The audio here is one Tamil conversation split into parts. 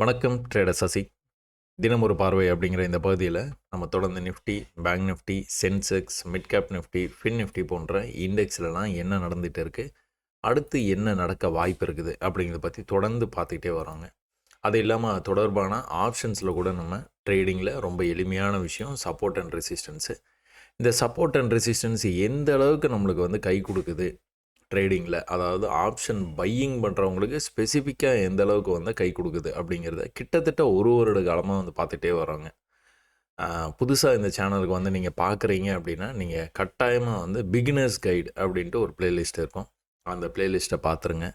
வணக்கம் ட்ரேடர் சசி. தினம் ஒரு பார்வை அப்படிங்கிற இந்த பகுதியில் நம்ம தொடர்ந்து Nifty, bank Nifty, Sensex, mid cap Nifty, fin Nifty போன்ற இண்டெக்ஸ்லலாம் என்ன நடந்துகிட்டு இருக்குது, அடுத்து என்ன நடக்க வாய்ப்பு இருக்குது அப்படிங்கிறத பற்றி தொடர்ந்து பார்த்துக்கிட்டே வரோங்க. அது இல்லாமல் தொடர்பான ஆப்ஷன்ஸில் கூட நம்ம ட்ரேடிங்கில் ரொம்ப எளிமையான விஷயம் சப்போர்ட் அண்ட் ரெசிஸ்டன்ஸு. இந்த சப்போர்ட் அண்ட் ரெசிஸ்டன்ஸ் எந்த அளவுக்கு நம்மளுக்கு வந்து கை கொடுக்குது ட்ரேடிங்கில், அதாவது ஆப்ஷன் பையிங் பண்ணுறவங்களுக்கு ஸ்பெசிஃபிக்காக எந்த அளவுக்கு வந்து கை கொடுக்குது அப்படிங்கிறத கிட்டத்தட்ட ஒரு வருட காலமாக வந்து பார்த்துட்டே வரோங்க. புதுசாக இந்த சேனலுக்கு வந்து நீங்கள் பார்க்குறீங்க அப்படின்னா நீங்கள் கட்டாயமாக வந்து பிகினர்ஸ் கைடு அப்படின்ட்டு ஒரு ப்ளேலிஸ்ட் இருக்கும். அந்த ப்ளேலிஸ்ட்டை பார்த்துருங்க.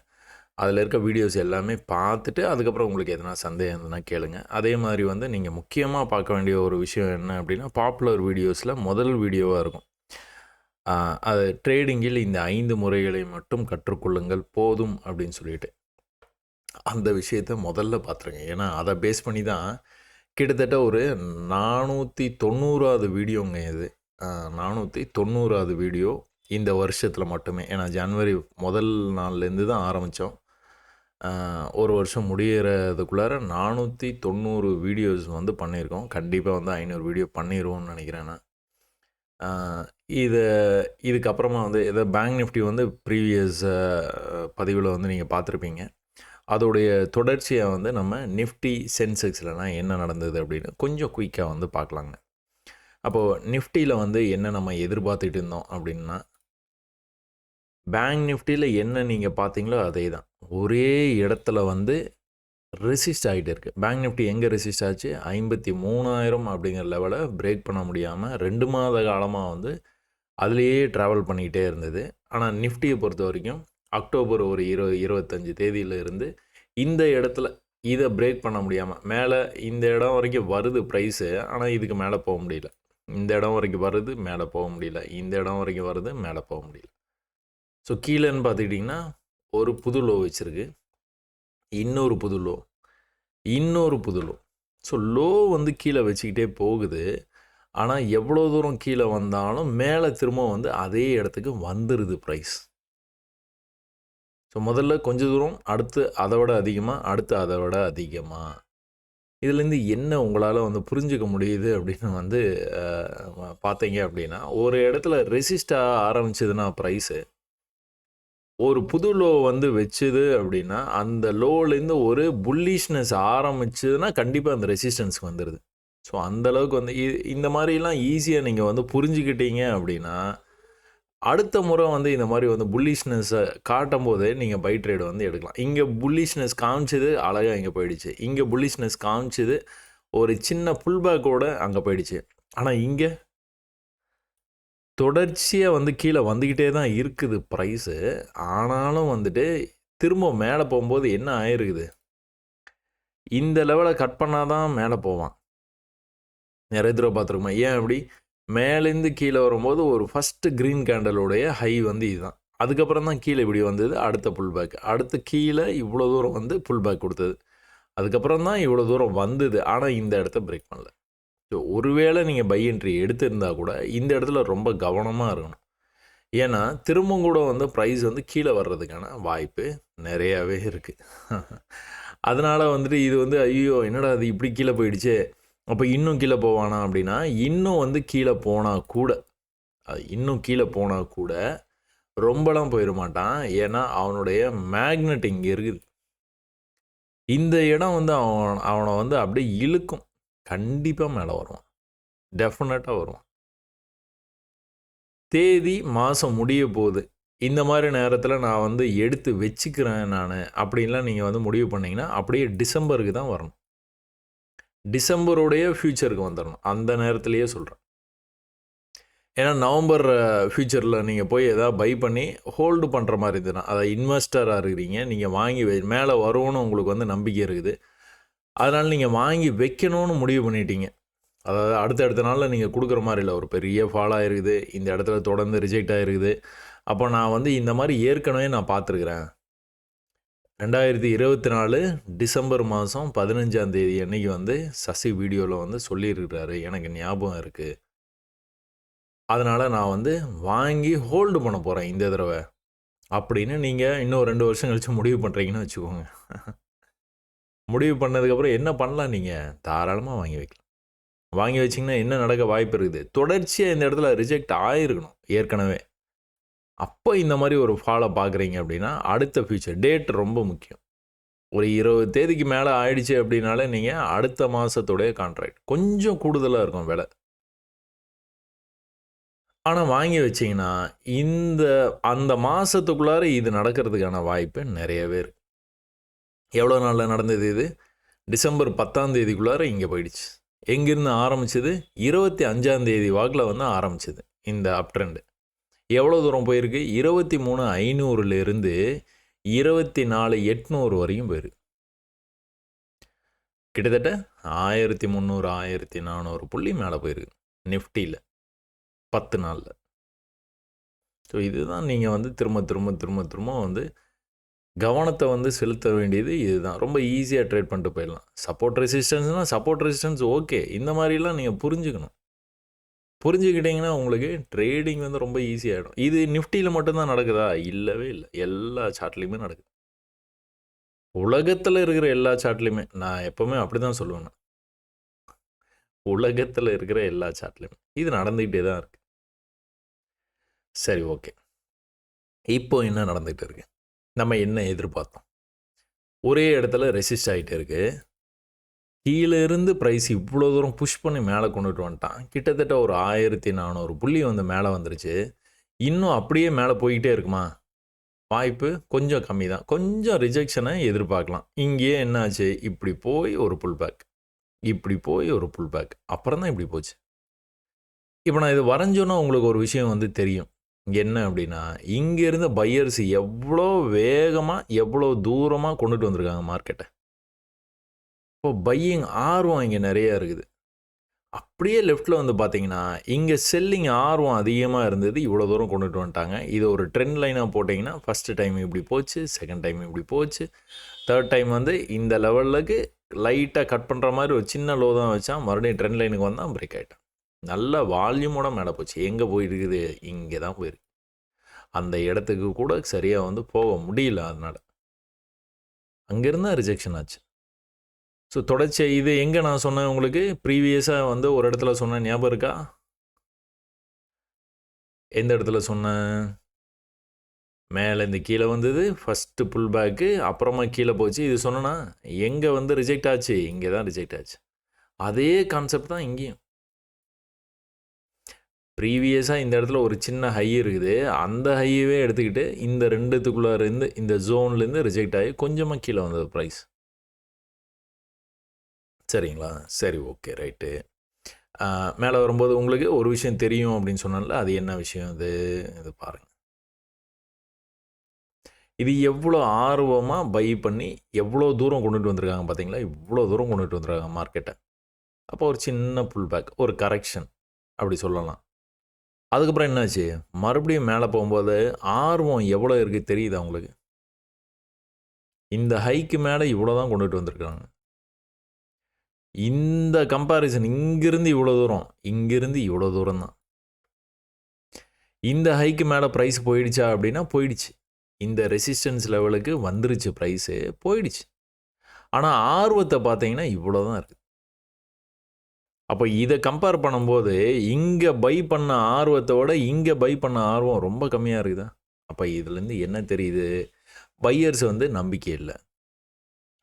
அதில் இருக்க வீடியோஸ் எல்லாமே பார்த்துட்டு அதுக்கப்புறம் உங்களுக்கு எதனா சந்தேகம் இருந்ததுன்னா கேளுங்க. அதே மாதிரி வந்து நீங்கள் முக்கியமாக பார்க்க வேண்டிய ஒரு விஷயம் என்ன அப்படின்னா, பாப்புலர் வீடியோஸில் முதல் வீடியோவாக இருக்கும். அது ட்ரேடிங்கில் இந்த 5 முறைகளை மட்டும் கற்றுக்கொள்ளுங்கள் போதும் அப்படின்னு சொல்லிட்டு அந்த விஷயத்த முதல்ல பார்த்துருங்க. ஏன்னா அதை பேஸ் பண்ணி தான் கிட்டத்தட்ட ஒரு 490வது வீடியோங்க இது. 490வது வீடியோ இந்த வருஷத்தில் மட்டுமே. ஏன்னா ஜனவரி முதல் நாள்லேருந்து தான் ஆரம்பித்தோம். ஒரு வருஷம் முடிகிறதுக்குள்ளார 490 வீடியோஸ் வந்து பண்ணியிருக்கோம். கண்டிப்பாக வந்து 500 வீடியோ பண்ணிடுவோம்னு நினைக்கிறேன் நான். இதுக்கப்புறமா வந்து எதோ பேங்க் நிஃப்டி வந்து ப்ரீவியஸ் பதிவில் வந்து நீங்கள் பார்த்துருப்பீங்க. அதோடைய தொடர்ச்சியாக வந்து நம்ம நிஃப்டி சென்செக்ஸ்லலாம் என்ன நடந்தது அப்படின்னு கொஞ்சம் குயிக்காக வந்து பார்க்கலாங்க. அப்போது நிஃப்டியில் வந்து என்ன நம்ம எதிர்பார்த்துட்டு இருந்தோம் அப்படின்னா, பேங்க் நிஃப்டியில் என்ன நீங்கள் பார்த்தீங்களோ அதே தான். ஒரே இடத்துல வந்து ரெசிஸ்ட் ஆகிட்டு இருக்குது. பேங்க் நிஃப்டி எங்கே ரெசிஸ்ட் ஆச்சு? 53,000 அப்படிங்கிற லெவலை பிரேக் பண்ண முடியாமல் 2 மாத காலமாக வந்து அதுலேயே ட்ராவல் பண்ணிக்கிட்டே இருந்தது. ஆனால் நிஃப்டியை பொறுத்த வரைக்கும் அக்டோபர் ஒரு 25 தேதியில் இருந்து இந்த இடத்துல இதை பிரேக் பண்ண முடியாமல் மேலே இந்த இடம் வரைக்கும் வருது ப்ரைஸு. ஆனால் இதுக்கு மேலே போக முடியல. இந்த இடம் வரைக்கும் வருது, மேலே போக முடியல. இந்த இடம் வரைக்கும் வருது, மேலே போக முடியல. ஸோ கீழேன்னு பார்த்துக்கிட்டிங்கன்னா ஒரு புது லோ வச்சுருக்கு, இன்னொரு புது லோ, இன்னொரு புது லோ. ஸோ லோ வந்து கீழே வச்சுக்கிட்டே போகுது. ஆனால் எவ்வளோ தூரம் கீழே வந்தாலும் மேலே திரும்ப வந்து அதே இடத்துக்கு வந்துடுது ப்ரைஸ். ஸோ முதல்ல கொஞ்சம் தூரம், அடுத்து அதை விட அதிகமாக, அடுத்து அதை விட அதிகமாக. இதுலேருந்து என்ன உங்களால் வந்து புரிஞ்சுக்க முடியுது அப்படின்னு வந்து பார்த்தீங்க அப்படின்னா, ஒரு இடத்துல ரெசிஸ்டாக ஆரம்பிச்சதுன்னா ப்ரைஸு ஒரு புது லோ வந்து வச்சுது அப்படின்னா, அந்த லோலேருந்து ஒரு புல்லிஷ்னஸ் ஆரம்பிச்சதுன்னா கண்டிப்பாக அந்த ரெசிஸ்டன்ஸ்க்கு வந்துடுது. ஸோ அந்தளவுக்கு வந்து இந்த மாதிரிலாம் ஈஸியாக நீங்கள் வந்து புரிஞ்சுக்கிட்டீங்க அப்படின்னா, அடுத்த முறை வந்து இந்த மாதிரி வந்து புல்லிஷ்னஸை காட்டும் போதே நீங்கள் பை ட்ரேடு வந்து எடுக்கலாம். இங்கே புல்லிஷ்னஸ் காமிச்சது அழகாக இங்கே போயிடுச்சு. இங்கே புல்லிஷ்னஸ் காமிச்சது ஒரு சின்ன புல்பேக்கோட அங்கே போயிடுச்சு. ஆனால் இங்கே தொடர்ச்சியாக வந்து கீழே வந்துக்கிட்டே தான் இருக்குது ப்ரைஸு. ஆனாலும் வந்துட்டு திரும்ப மேலே போகும்போது என்ன ஆயிருக்குது, இந்த லெவலை கட் பண்ணால் தான் மேலே போவான். நிறைய தடவை பார்த்துருக்கோமா? ஏன் அப்படி? மேலேருந்து கீழே வரும்போது ஒரு ஃபஸ்ட்டு க்ரீன் கேண்டலோடைய ஹை வந்து இதுதான். அதுக்கப்புறம் தான் கீழே இப்படி வந்தது அடுத்த புல் பேக். அடுத்து கீழே இவ்வளோ தூரம் வந்து புல் பேக் கொடுத்தது. அதுக்கப்புறம் தான் இவ்வளோ தூரம் வந்தது. ஆனால் இந்த இடத்த பிரேக் பண்ணல. ஸோ ஒருவேளை நீங்கள் பை என்ட்ரி எடுத்திருந்தால் கூட இந்த இடத்துல ரொம்ப கவனமாக இருக்கணும். ஏன்னா திரும்பவும் கூட வந்து ப்ரைஸ் வந்து கீழே வர்றதுக்கான வாய்ப்பு நிறையாவே இருக்குது. அதனால் வந்துட்டு இது வந்து ஐயோ என்னடா அது இப்படி கீழே போயிடுச்சு, அப்போ இன்னும் கீழே போவானா அப்படின்னா, இன்னும் வந்து கீழே போனால் கூட, இன்னும் கீழே போனால் கூட ரொம்பலாம் போயிட மாட்டான். ஏன்னா அவனுடைய மேக்னெட் இங்கே இருக்குது. இந்த இடம் வந்து அவனை வந்து அப்படியே இழுக்கும். கண்டிப்பாக மேலே வருவான், டெஃபினட்டாக வருவான். தேதி மாதம் முடிய போகுது, இந்த மாதிரி நேரத்தில் நான் வந்து எடுத்து வச்சுக்கிறேன் நான் அப்படின்லாம் நீங்கள் வந்து முடிவு பண்ணிங்கன்னா அப்படியே டிசம்பருக்கு தான் வரணும். டிசம்பருடைய ஃப்யூச்சருக்கு வந்துடணும். அந்த நேரத்துலையே சொல்கிறேன். ஏன்னா நவம்பர் ஃப்யூச்சரில் நீங்கள் போய் எதாவது பை பண்ணி ஹோல்டு பண்ணுற மாதிரி இருந்ததுன்னா, அதை இன்வெஸ்டராக இருக்கிறீங்க, நீங்கள் வாங்கி மேலே வரும்னு உங்களுக்கு வந்து நம்பிக்கை இருக்குது. அதனால் நீங்கள் வாங்கி வைக்கணும்னு முடிவு பண்ணிட்டீங்க. அதாவது அடுத்த நாளில் நீங்கள் கொடுக்குற மாதிரி இல்லை, ஒரு பெரிய ஃபால் ஆகிருக்குது, இந்த இடத்துல தொடர்ந்து ரிஜெக்ட் ஆகிருக்குது. அப்போ நான் வந்து இந்த மாதிரி ஏற்கனவே நான் பார்த்துருக்குறேன். 2024 டிசம்பர் மாதம் 15ஆம் தேதி அன்றைக்கி வந்து சசி வீடியோவில் வந்து சொல்லியிருக்கிறாரு, எனக்கு ஞாபகம் இருக்குது. அதனால் நான் வந்து வாங்கி ஹோல்டு பண்ண போகிறேன் இந்த தடவை அப்படின்னு நீங்கள் இன்னும் 2 வருஷம் கழித்து முடிவு பண்ணுறீங்கன்னு வச்சுக்கோங்க. முடிவு பண்ணதுக்கப்புறம் என்ன பண்ணலாம்? நீங்கள் தாராளமாக வாங்கி வைக்கலாம். வாங்கி வச்சிங்கன்னா என்ன நடக்க வாய்ப்பு இருக்குது? தொடர்ச்சியாக இந்த இடத்துல ரிஜெக்ட் ஆகிருக்கணும் ஏற்கனவே. அப்போ இந்த மாதிரி ஒரு ஃபாலை பார்க்குறீங்க அப்படின்னா அடுத்த ஃபியூச்சர் டேட் ரொம்ப முக்கியம். ஒரு 20 தேதிக்கு மேலே ஆயிடுச்சு அப்படின்னாலே நீங்கள் அடுத்த மாதத்துடைய கான்ட்ராக்ட் கொஞ்சம் கூடுதலாக இருக்கும் விலை. ஆனால் வாங்கி வச்சிங்கன்னா அந்த மாதத்துக்குள்ளார இது நடக்கிறதுக்கான வாய்ப்பு நிறையவே இருக்குது. எவ்வளோ நாளில் நடந்தது இது? டிசம்பர் 10ஆம் தேதிக்குள்ளார இங்கே போயிடுச்சு. எங்கேருந்து ஆரம்பிச்சது? 25ஆம் தேதி வாக்கில் வந்து ஆரம்பிச்சது இந்த அப் ட்ரெண்டு. எவ்வளோ தூரம் போயிருக்கு? 23,500லேருந்து 24,800 வரையும் போயிருக்கு. கிட்டத்தட்ட 1,300 1,400 புள்ளி மேலே போயிருக்கு நிஃப்டியில் 10 நாளில். ஸோ இதுதான் நீங்கள் வந்து திரும்ப வந்து கவனத்தை வந்து செலுத்த வேண்டியது இதுதான். ரொம்ப ஈஸியாக ட்ரேட் பண்ணிட்டு போயிடலாம். Support resistance okay. இந்த மாதிரிலாம் நீங்கள் புரிஞ்சுக்கணும். புரிஞ்சுக்கிட்டிங்கன்னா உங்களுக்கு ட்ரேடிங் வந்து ரொம்ப ஈஸியாகிடும். இது நிஃப்டியில் மட்டும்தான் நடக்குதா? இல்லவே இல்லை. எல்லா சார்ட்லேயுமே நடக்குது. உலகத்தில் இருக்கிற எல்லா சார்ட்லேயுமே நான் எப்போவுமே அப்படி தான் சொல்லுவேன். உலகத்தில் இருக்கிற எல்லா சார்ட்லேயுமே இது நடந்துக்கிட்டே தான் இருக்குது. சரி, ஓகே. இப்போ என்ன நடந்துகிட்டு இருக்கு? நம்ம என்ன எதிர்பார்த்தோம்? ஒரே இடத்துல ரெசிஸ்ட் ஆகிட்டே இருக்கு. கீழே இருந்து ப்ரைஸ் இவ்வளோ தூரம் புஷ் பண்ணி மேலே கொண்டுட்டு வந்துட்டான். கிட்டத்தட்ட ஒரு 1,400 புள்ளி வந்து மேலே வந்துருச்சு. இன்னும் அப்படியே மேலே போய்கிட்டே இருக்குமா? வாய்ப்பு கொஞ்சம் கம்மி தான். கொஞ்சம் ரிஜெக்ஷனை எதிர்பார்க்கலாம். இங்கேயே என்னாச்சு? இப்படி போய் ஒரு புல் பேக், இப்படி போய் ஒரு புல் பேக், அப்புறம் தான் இப்படி போச்சு. இப்போ நான் இது வரைஞ்சோன்னா உங்களுக்கு ஒரு விஷயம் வந்து தெரியும். என்ன அப்படின்னா, இங்கே இருந்த பையர்ஸ் எவ்வளோ வேகமாக எவ்வளோ தூரமாக கொண்டுட்டு வந்திருக்காங்க மார்க்கெட்டை. இப்போ பையிங் ஆர்வம் இங்கே நிறையா இருக்குது. அப்படியே லெஃப்ட்டில் வந்து பார்த்தீங்கன்னா, இங்கே செல்லிங் ஆர்வம் அதிகமாக இருந்தது. இவ்வளோ தூரம் கொண்டுட்டு வந்துட்டாங்க. இது ஒரு ட்ரெண்ட் லைனாக போட்டிங்கன்னா ஃபஸ்ட்டு டைம் இப்படி போச்சு, செகண்ட் டைம் இப்படி போச்சு, தேர்ட் டைம் வந்து இந்த லெவலுக்கு லைட்டாக கட் பண்ணுற மாதிரி ஒரு சின்ன லோ தான் வச்சான். மறுபடியும் ட்ரெண்ட் லைனுக்கு வந்தால் பிரேக் ஆகிட்டான். நல்ல வால்யூமோட மேலே போச்சு. எங்கே போயிருக்குது? இங்கே தான் போயிருக்கு. அந்த இடத்துக்கு கூட சரியாக வந்து போக முடியல. அதனால் அங்கேருந்தா ரிஜெக்ஷன் ஆச்சு. ஸோ தொடர்ச்சியாக இது எங்கே நான் சொன்னேன் உங்களுக்கு? ப்ரீவியஸாக வந்து ஒரு இடத்துல சொன்னேன், ஞாபகம் இருக்கா? எந்த இடத்துல சொன்னேன்? மேலேருந்து கீழே வந்தது, ஃபஸ்ட்டு புல் பேக்கு, அப்புறமா கீழே போச்சு. இது சொன்னேன்னா எங்கே வந்து ரிஜெக்ட் ஆச்சு? இங்கே தான் ரிஜெக்ட் ஆச்சு. அதே கான்செப்ட் தான் இங்கேயும். ப்ரீவியஸாக இந்த இடத்துல ஒரு சின்ன ஹை இருக்குது. அந்த ஹையவே எடுத்துக்கிட்டு இந்த ரெண்டுத்துக்குள்ளே இருந்து இந்த ஜோன்லேருந்து ரிஜெக்ட் ஆகி கொஞ்சமாக கீழே வந்தது ப்ரைஸ். சரிங்களா? சரி, ஓகே, ரைட்டு. மேலே வரும்போது உங்களுக்கு ஒரு விஷயம் தெரியும் அப்படின்னு சொன்னால, அது என்ன விஷயம் அது? இது பாருங்கள். இது எவ்வளோ ஆர்வமாக பை பண்ணி எவ்வளோ தூரம் கொண்டுட்டு வந்திருக்காங்க பார்த்தீங்களா? இவ்வளோ தூரம் கொண்டுட்டு வந்துருக்காங்க மார்க்கெட்டை. அப்போ ஒரு சின்ன புல் பேக், ஒரு கரெக்ஷன் அப்படி சொல்லலாம். அதுக்கப்புறம் என்னாச்சு? மறுபடியும் மேலே போகும்போது ஆர்வம் எவ்வளோ இருக்குது தெரியுதா உங்களுக்கு? இந்த ஹைக்கு மேலே இவ்வளோ தான் கொண்டுட்டு வந்திருக்காங்க. இந்த கம்பேரிசன் இங்கிருந்து இவ்வளோ தூரம், இங்கிருந்து இவ்வளோ தூரம் தான். இந்த ஹைக்கு மேலே ப்ரைஸ் போயிடுச்சா அப்படின்னா போயிடுச்சு. இந்த ரெசிஸ்டன்ஸ் லெவலுக்கு வந்துருச்சு ப்ரைஸு, போயிடுச்சு. ஆனால் ஆர்வத்தை பார்த்தீங்கன்னா இவ்வளோ தான் இருக்குது. அப்போ இதை கம்பேர் பண்ணும்போது இங்கே பை பண்ண ஆர்வத்தோட இங்கே பை பண்ண ஆர்வம் ரொம்ப கம்மியாக இருக்குதா? அப்போ இதுலேருந்து என்ன தெரியுது? பையர்ஸ் வந்து நம்பிக்கை இல்லை.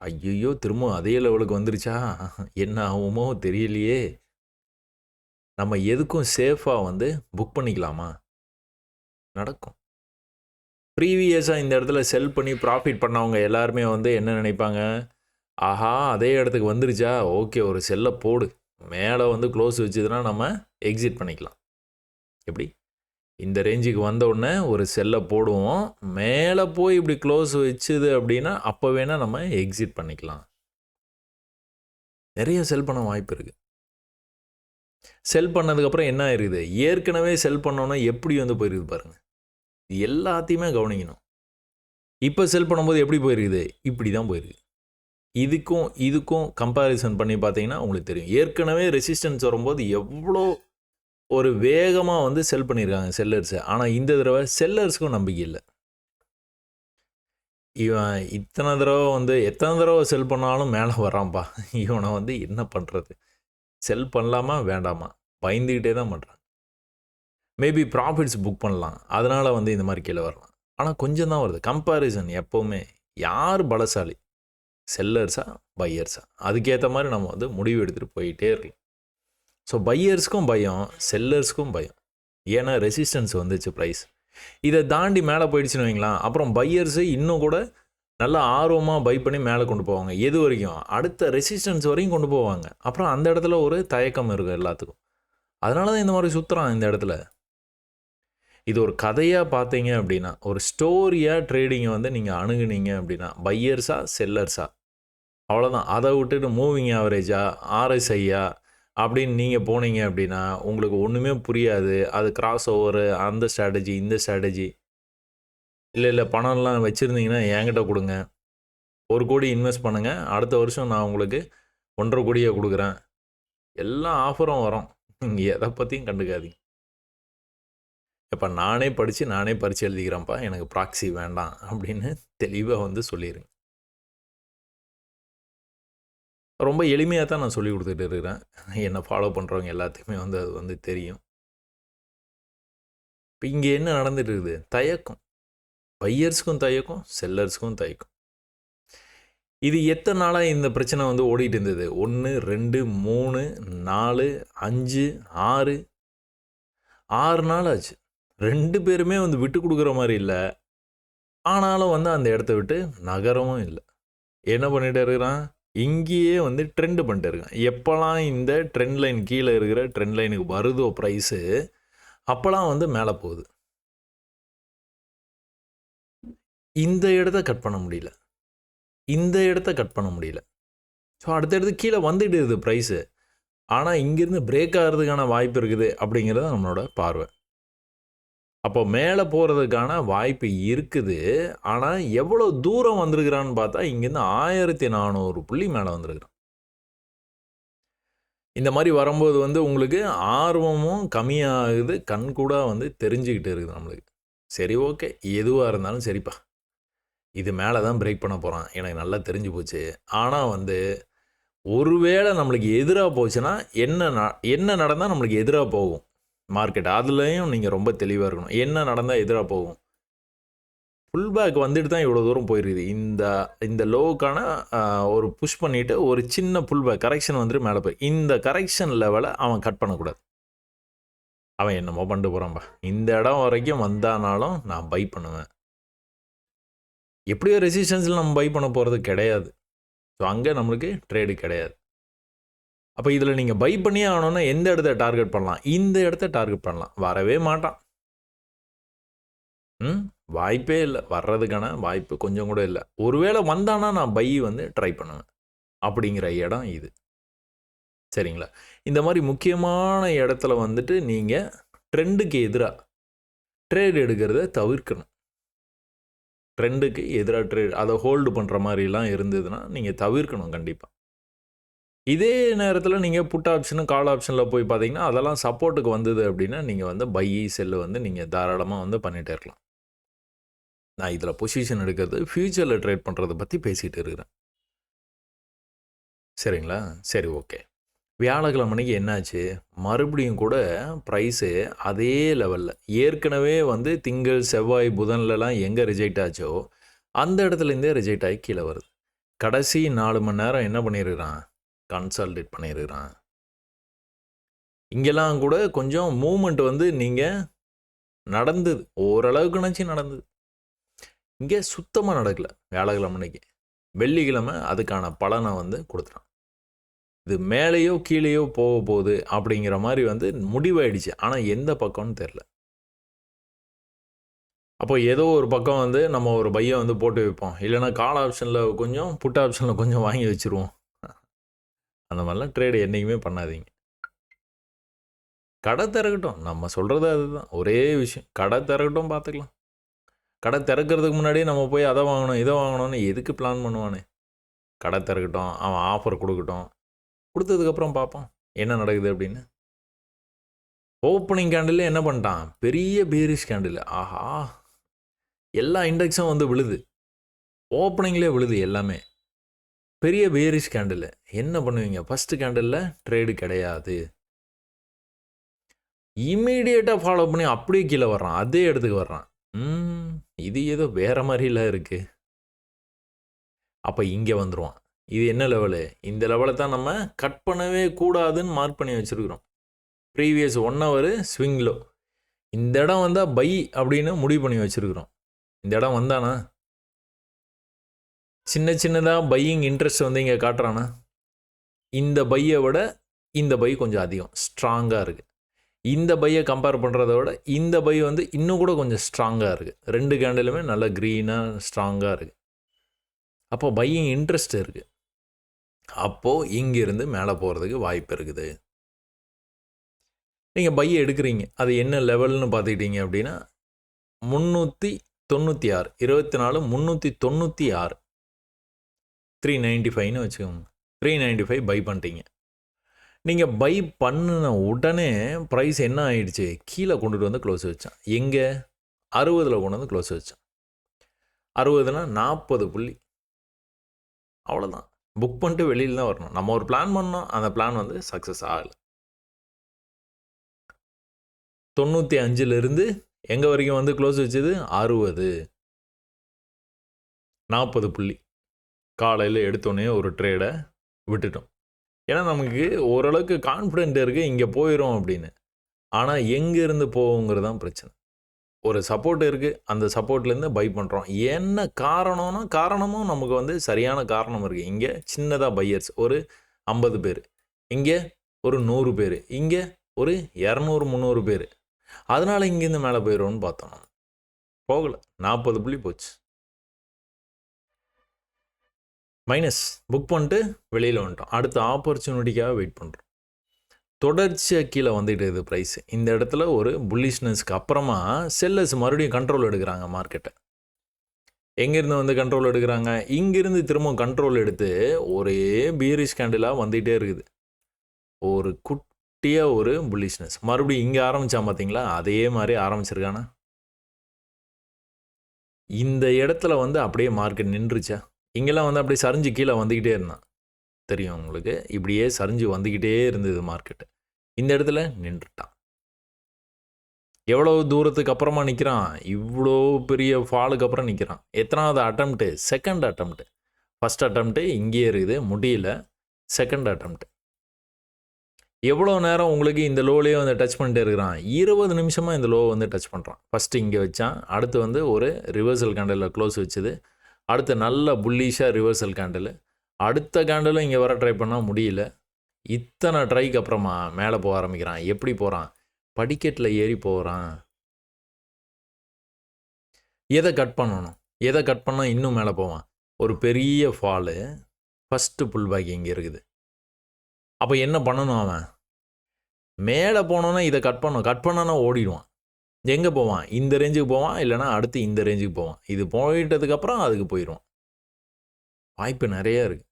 ஐயோ, திரும்ப அதே லெவலுக்கு வந்துருச்சா? என்ன ஆகுமோ தெரியலையே. நம்ம எதுக்கும் சேஃபாக வந்து புக் பண்ணிக்கலாமா? நடக்கும். ப்ரீவியஸாக இந்த இடத்துல செல் பண்ணி ப்ராஃபிட் பண்ணவங்க எல்லாருமே வந்து என்ன நினைப்பாங்க? ஆஹா, அதே இடத்துக்கு வந்துருச்சா? ஓகே, ஒரு செல்லை போடு, மேலே வந்து க்ளோஸ் வச்சுதுன்னா நம்ம எக்ஸிட் பண்ணிக்கலாம். எப்படி? இந்த ரேஞ்சுக்கு வந்த உடனே ஒரு செல்லை போடுவோம், மேலே போய் இப்படி க்ளோஸ் வச்சுது அப்படின்னா அப்போ வேணால் நம்ம எக்ஸிட் பண்ணிக்கலாம். நிறைய செல் பண்ண வாய்ப்பு இருக்குது. செல் பண்ணதுக்கப்புறம் என்ன ஆயிருக்குது? ஏற்கனவே செல் பண்ணோன்னா எப்படி வந்து போயிருக்குது பாருங்கள். இது எல்லாத்தையுமே கவனிக்கணும். இப்போ செல் பண்ணும்போது எப்படி போயிருக்குது? இப்படி தான் போயிருக்கு. இதுக்கும் கம்பேரிசன் பண்ணி பார்த்தீங்கன்னா உங்களுக்கு தெரியும். ஏற்கனவே ரெசிஸ்டன்ஸ் வரும்போது எவ்வளோ ஒரு வேகமாக வந்து செல் பண்ணியிருக்காங்க செல்லர்ஸை. ஆனால் இந்த தடவை செல்லர்ஸுக்கும் நம்பிக்கை இல்லை. இவன் இத்தனை தடவை வந்து எத்தனை தடவை செல் பண்ணாலும் மேலே வரான்ப்பா. இவனை வந்து என்ன பண்ணுறது? செல் பண்ணலாமா வேண்டாமா? பயந்துக்கிட்டே தான் பண்ணுறான். மேபி ப்ராஃபிட்ஸ் புக் பண்ணலாம். அதனால் வந்து இந்த மாதிரி கீழே வரலாம். ஆனால் கொஞ்சம் தான் வருது. கம்பேரிசன் எப்போவுமே யார் பலசாலி? செல்லர்ஸா? பையர்ஸா? அதுக்கேற்ற மாதிரி நம்ம வந்து முடிவு எடுத்துகிட்டு போயிட்டே இருக்கலாம். ஸோ பையர்ஸ்க்கும் பயம், செல்லர்ஸ்க்கும் பயம். ஏன்னா ரெசிஸ்டன்ஸ் வந்துச்சு ப்ரைஸ். இதை தாண்டி மேலே போயிடுச்சுன்னு வைங்களேன், அப்புறம் பையர்ஸு இன்னும் கூட நல்லா ஆர்வமாக பை பண்ணி மேலே கொண்டு போவாங்க. எது வரைக்கும்? அடுத்த ரெசிஸ்டன்ஸ் வரையும் கொண்டு போவாங்க. அப்புறம் அந்த இடத்துல ஒரு தயக்கம் இருக்கும் எல்லாத்துக்கும். அதனால தான் இந்த மாதிரி சுற்றுறான் இந்த இடத்துல. இது ஒரு கதையாக பார்த்தீங்க அப்படின்னா, ஒரு ஸ்டோரியாக ட்ரேடிங்கை வந்து நீங்கள் அணுகுனீங்க அப்படின்னா, பையர்ஸா செல்லர்ஸா அவ்வளோதான். அதை விட்டுட்டு மூவிங் ஆவரேஜா ஆர்எஸ்ஐயா அப்படின்னு நீங்கள் போனீங்க அப்படின்னா உங்களுக்கு ஒன்றுமே புரியாது. அது கிராஸ் ஓவரு, அந்த ஸ்ட்ராட்டஜி, இந்த ஸ்ட்ராட்டஜி. இல்லை பணம்லாம் வச்சுருந்தீங்கன்னா என்கிட்ட கொடுங்க. 1 கோடி இன்வெஸ்ட் பண்ணுங்கள், அடுத்த வருஷம் நான் உங்களுக்கு 1.5 கோடியை கொடுக்குறேன். எல்லா ஆஃபரும் வரும். நீங்கள் எதை பற்றியும் கண்டுக்காதீங்க. இப்போ நானே படித்து நானே பரீட்சை எழுதிக்கிறேன்ப்பா, எனக்கு ப்ராக்ஸி வேண்டாம் அப்படின்னு தெளிவாக வந்து சொல்லிடுங்க. ரொம்ப எளிமையாக தான் நான் சொல்லி கொடுத்துட்டு இருக்கிறேன். என்னை ஃபாலோ பண்ணுறவங்க எல்லாத்தையுமே வந்து அது வந்து தெரியும். இப்போ இங்கே என்ன நடந்துட்டு இருக்குது? தயக்கம். பையர்ஸுக்கும் தயக்கம், செல்லர்ஸுக்கும் தயக்கம். இது எத்தனை நாளாக இந்த பிரச்சனை வந்து ஓடிட்டு இருந்தது? 1, 2, 3, 4, 5, 6 நாள் ஆச்சு. 2 பேருமே வந்து விட்டு கொடுக்குற மாதிரி இல்லை. ஆனாலும் வந்து அந்த இடத்த விட்டு நகரவும் இல்லை. என்ன பண்ணிட்டு இருக்கிறான்? இங்கேயே வந்து ட்ரெண்ட் பண்ணிட்டு இருக்கான். எப்போல்லாம் இந்த ட்ரெண்ட் லைன் கீழே இருக்கிற ட்ரெண்ட் லைனுக்கு வருதோ ப்ரைஸு, அப்போல்லாம் வந்து மேலே போகுது. இந்த இடத்த கட் பண்ண முடியல. இந்த இடத்த கட் பண்ண முடியல. ஸோ அடுத்தடுத்து கீழே வந்துடுது ப்ரைஸு. ஆனால் இங்கேருந்து பிரேக் ஆகிறதுக்கான வாய்ப்பு இருக்குது அப்படிங்கிறது நம்மளோட பார்வை. அப்போ மேலே போகிறதுக்கான வாய்ப்பு இருக்குது. ஆனால் எவ்வளோ தூரம் வந்திருக்கிறான்னு பார்த்தா இங்கேருந்து 1400 புள்ளி மேலே வந்திருக்கிறான். இந்த மாதிரி வரும்போது வந்து உங்களுக்கு ஆர்வமும் கம்மியாகுது. கண் கூட வந்து தெரிஞ்சுக்கிட்டு இருக்குது நம்மளுக்கு. சரி, ஓகே, எதுவாக இருந்தாலும் சரிப்பா, இது மேலே தான் பிரேக் பண்ண போகிறான், எனக்கு நல்லா தெரிஞ்சு போச்சு. ஆனால் வந்து ஒருவேளை நம்மளுக்கு எதிராக போச்சுன்னா என்ன நடந்தால் நம்மளுக்கு எதிராக போகும் மார்க்கெட்? அதுலேயும் நீங்கள் ரொம்ப தெளிவாக இருக்கணும். என்ன நடந்தால் எதிராக போகும்? புல் பேக் வந்துட்டு தான் இவ்வளோ தூரம் போயிருக்குது. இந்த லோவுக்கான ஒரு புஷ் பண்ணிவிட்டு ஒரு சின்ன புல் பேக் கரெக்ஷன் வந்துட்டு மேலே போய் இந்த கரெக்ஷன் லெவலை அவன் கட் பண்ணக்கூடாது. அவன் என்னமோ பண்ணிட்டு போகிறான்பா. இந்த இடம் வரைக்கும் வந்தானாலும் நான் பை பண்ணுவேன். எப்படியோ ரெசிஸ்டன்ஸில் நம்ம பை பண்ண போகிறது கிடையாது. ஸோ அங்கே நம்மளுக்கு ட்ரேடு கிடையாது. அப்போ இதில் நீங்கள் பை பண்ணியே ஆகணுன்னா எந்த இடத்த டார்கெட் பண்ணலாம்? இந்த இடத்த டார்கெட் பண்ணலாம். வரவே மாட்டான். வாய்ப்பே இல்லை. வர்றதுக்கான வாய்ப்பு கொஞ்சம் கூட இல்லை. ஒருவேளை வந்தானா நான் பை வந்து ட்ரை பண்ணுவேன் அப்படிங்கிற இடம் இது. சரிங்களா? இந்த மாதிரி முக்கியமான இடத்துல வந்துட்டு நீங்கள் ட்ரெண்டுக்கு எதிராக ட்ரேட் எடுக்கிறத தவிர்க்கணும். ட்ரெண்டுக்கு எதிராக ட்ரேட் அதை ஹோல்டு பண்ணுற மாதிரிலாம் இருந்ததுன்னா நீங்கள் தவிர்க்கணும் கண்டிப்பாக. இதே நேரத்தில் நீங்கள் புட் ஆப்ஷனு கால் ஆப்ஷனில் போய் பார்த்தீங்கன்னா அதெல்லாம் சப்போர்ட்டுக்கு வந்தது அப்படின்னா நீங்கள் வந்து பை செல்லு வந்து நீங்கள் தாராளமாக வந்து பண்ணிகிட்டே இருக்கலாம். நான் இதில் பொசிஷன் எடுக்கிறது ஃப்யூச்சரில் ட்ரேட் பண்ணுறதை பற்றி பேசிகிட்டு இருக்கிறேன். சரிங்களா? சரி, ஓகே. வியாழக்கிழமைக்கு என்னாச்சு? மறுபடியும் கூட ப்ரைஸு அதே லெவலில் ஏற்கனவே வந்து திங்கள், செவ்வாய், புதன்லலாம் எங்கே ரிஜெக்ட் ஆச்சோ அந்த இடத்துலேருந்தே ரிஜெக்ட் ஆகி கீழே வருது. கடைசி 4 மணி நேரம் என்ன பண்ணியிருக்கிறான்? கன்சால்டேட் பண்ணியிருக்கிறான். இங்கெல்லாம் கூட கொஞ்சம் மூமெண்ட் வந்து நீங்கள் நடந்தது, ஓரளவுக்குனாச்சும் நடந்தது. இங்கே சுத்தமாக நடக்கலை வியாழக்கிழமைக்கு. வெள்ளிக்கிழமை அதுக்கான பலனை வந்து கொடுத்துட்டான். இது மேலேயோ கீழேயோ போக போகுது அப்படிங்கிற மாதிரி வந்து முடிவாயிடுச்சு. ஆனால் எந்த பக்கம்னு தெரில. அப்போ ஏதோ ஒரு பக்கம் வந்து நம்ம ஒரு பையை வந்து போட்டு வைப்போம். இல்லைனா கால் ஆப்ஷனில் கொஞ்சம் புட் ஆப்ஷனில் கொஞ்சம் வாங்கி வச்சுருவோம். அந்த மாதிரிலாம் ட்ரேடு என்றைக்குமே பண்ணாதீங்க. கடை திறக்கட்டும், நம்ம சொல்கிறது அதுதான், ஒரே விஷயம். கடை திறக்கட்டும், பார்த்துக்கலாம். கடை திறக்கிறதுக்கு முன்னாடியே நம்ம போய் அதை வாங்கணும் இதை வாங்கணும்னு எதுக்கு பிளான் பண்ணுவானே? கடை திறக்கட்டும், அவன் ஆஃபர் கொடுக்கட்டும், கொடுத்ததுக்கப்புறம் பார்ப்போம் என்ன நடக்குது அப்படின்னு. ஓப்பனிங் கேண்டில் என்ன பண்ணிட்டான்? பெரிய பீரிஷ் கேண்டில். ஆஹா, எல்லா இண்டெக்ஸும் வந்து விழுது. ஓப்பனிங்லேயே விழுது எல்லாமே. பெரிய பேரிஷ் கேண்டில். என்ன பண்ணுவீங்க? ஃபஸ்ட்டு கேண்டிலில் ட்ரேடு கிடையாது. இம்மீடியட்டாக ஃபாலோ பண்ணி அப்படியே கீழே வர்றான். அதே இடத்துக்கு வர்றான். இது ஏதோ வேறு மாதிரிலாம் இருக்குது. அப்போ இங்கே வந்துடுவான். இது என்ன லெவலு? இந்த லெவலை தான் நம்ம கட் பண்ணவே கூடாதுன்னு மார்க் பண்ணி வச்சுருக்கிறோம். ப்ரீவியஸ் 1 ஹவர் ஸ்விங்கில் இந்த இடம் வந்தால் பை அப்படின்னு முடிவு பண்ணி வச்சுருக்கிறோம். இந்த இடம் வந்தானா சின்ன சின்னதாக பையிங் இன்ட்ரெஸ்ட் வந்து இங்கே காட்டுறானா? இந்த பையை விட இந்த பை கொஞ்சம் அதிகம் ஸ்ட்ராங்காக இருக்குது. இந்த பையை கம்பேர் பண்ணுறத விட இந்த பை வந்து இன்னும் கூட கொஞ்சம் ஸ்ட்ராங்காக இருக்குது. 2 கேண்டிலுமே நல்லா க்ரீனாக ஸ்ட்ராங்காக இருக்குது. அப்போ பையிங் இன்ட்ரெஸ்ட் இருக்குது. அப்போது இங்கிருந்து மேலே போகிறதுக்கு வாய்ப்பு இருக்குது. நீங்கள் பையை எடுக்கிறீங்க. அது என்ன லெவல்னு பார்த்துக்கிட்டீங்க அப்படின்னா 396 24 396 395ன்னு வச்சுக்கோங்க. 395 பை பண்ணிட்டீங்க. நீங்கள் பை பண்ணின உடனே ப்ரைஸ் என்ன ஆகிடுச்சு? கீழே கொண்டுட்டு வந்து க்ளோஸ் வச்சான். எங்கே? 60 கொண்டு வந்து க்ளோஸ் வச்சான். 60னா 40 புள்ளி. அவ்வளோதான். புக் பண்ணிட்டு வெளியில் தான் வரணும். நம்ம ஒரு பிளான் பண்ணோம். அந்த பிளான் வந்து சக்ஸஸ் ஆகலை. 95லேருந்து எங்கே வரைக்கும் வந்து க்ளோஸ் வச்சது? 60 40 புள்ளி. காலையில் எடுத்தோடனே ஒரு ட்ரேடை விட்டுட்டோம். ஏன்னா நமக்கு ஓரளவுக்கு கான்ஃபிடென்ட் இருக்குது இங்கே போயிடும் அப்படின்னு. ஆனால் எங்கேருந்து போகுங்கிறது தான் பிரச்சனை. ஒரு சப்போர்ட் இருக்குது. அந்த சப்போர்ட்லேருந்து பை பண்ணுறோம். என்ன காரணம்னா காரணமும் நமக்கு வந்து சரியான காரணம் இருக்குது. இங்கே சின்னதாக பையர்ஸ் ஒரு 50 பேர், இங்கே ஒரு 100 பேர், இங்கே ஒரு 200 300 பேர். அதனால் இங்கேருந்து மேலே போயிடும்னு பார்த்தோம். நம்ம போகலை. 40 புள்ளி போச்சு. மைனஸ். புக் பண்ணிட்டு வெளியில் வந்துட்டோம். அடுத்த ஆப்பர்ச்சுனிட்டிக்காக வெயிட் பண்ணுறோம். தொடர்ச்சியாக கீழே வந்துட்டு இருக்குது ப்ரைஸ். இந்த இடத்துல ஒரு புல்லிஷ்னஸ்க்கு அப்புறமா செல்லர்ஸ் மறுபடியும் கண்ட்ரோல் எடுக்கிறாங்க மார்க்கெட்டை. எங்கேருந்து வந்து கண்ட்ரோல் எடுக்கிறாங்க? இங்கேருந்து திரும்ப கண்ட்ரோல் எடுத்து ஒரே பீரிஷ் கேண்டிலாக வந்துகிட்டே இருக்குது. ஒரு குட்டியாக ஒரு புல்லிஷ்னஸ் மறுபடியும் இங்கே ஆரம்பித்தான் பார்த்தீங்களா? அதே மாதிரி ஆரம்பிச்சிருக்கானா? இந்த இடத்துல வந்து அப்படியே மார்க்கெட் நின்றுச்சா? இங்கெல்லாம் வந்து அப்படியே சரிஞ்சு கீழே வந்துக்கிட்டே இருந்தான். தெரியும் உங்களுக்கு. இப்படியே சரிஞ்சு வந்துக்கிட்டே இருந்தது மார்க்கெட்டு. இந்த இடத்துல நின்றுட்டான். எவ்வளோ தூரத்துக்கு அப்புறமா நிற்கிறான்? இவ்வளோ பெரிய ஃபாலுக்கு அப்புறம் நிற்கிறான். எத்தனாவது attempt? Second attempt. First attempt இங்கேயே இருக்குது, முடியல. Second attempt. எவ்வளோ நேரம் உங்களுக்கு இந்த லோலேயே வந்து டச் பண்ணிட்டே இருக்கிறான்? 20 நிமிஷமாக இந்த லோ வந்து டச் பண்ணுறான். ஃபஸ்ட்டு இங்கே வச்சான். அடுத்து வந்து ஒரு ரிவர்சல் கேண்டலில் க்ளோஸ் வச்சுது. அடுத்து நல்ல புல்லிஷாக ரிவர்சல் கேண்டில். அடுத்த கேண்டிலும் இங்கே வர ட்ரை பண்ணால் முடியல. இத்தனை ட்ரைக்கு அப்புறமா மேலே போக ஆரம்பிக்கிறான். எப்படி போகிறான்? படிக்கட்டில் ஏறி போகிறான். எதை கட் பண்ணணும்? எதை கட் பண்ணால் இன்னும் மேலே போவான்? ஒரு பெரிய ஃபாலு. ஃபஸ்ட்டு புல் பேக் இங்கே இருக்குது. அப்போ என்ன பண்ணணும் அவன்? மேலே போனோன்னா இதை கட் பண்ணணும். கட் பண்ணானா ஓடிடுவான். எங்கே போவான்? இந்த ரேஞ்சுக்கு போவான், இல்லைனா அடுத்து இந்த ரேஞ்சுக்கு போவான். இது போயிட்டதுக்கப்புறம் அதுக்கு போயிடுவான். வாய்ப்பு நிறையா இருக்குது.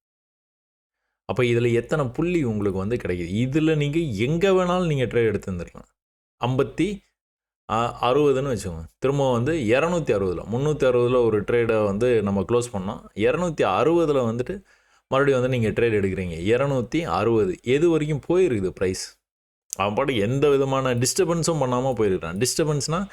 அப்போ இதில் எத்தனை புள்ளி உங்களுக்கு வந்து கிடைக்கிது? இதில் நீங்கள் எங்கே வேணாலும் நீங்கள் ட்ரேட் எடுத்து வந்துருக்கலாம். 60ன்னு வச்சுக்கோங்க. திரும்ப வந்து 260 360 ஒரு ட்ரேடை வந்து நம்ம க்ளோஸ் பண்ணோம். 260 வந்துட்டு மறுபடியும் வந்து நீங்கள் ட்ரேட் எடுக்கிறீங்க. 260 எது வரைக்கும் போயிருக்குது ப்ரைஸ்? அவன் பாட்டு எந்த விதமான டிஸ்டர்பன்ஸும் பண்ணாமல் போயிருக்கிறான். டிஸ்டர்பன்ஸ்னால்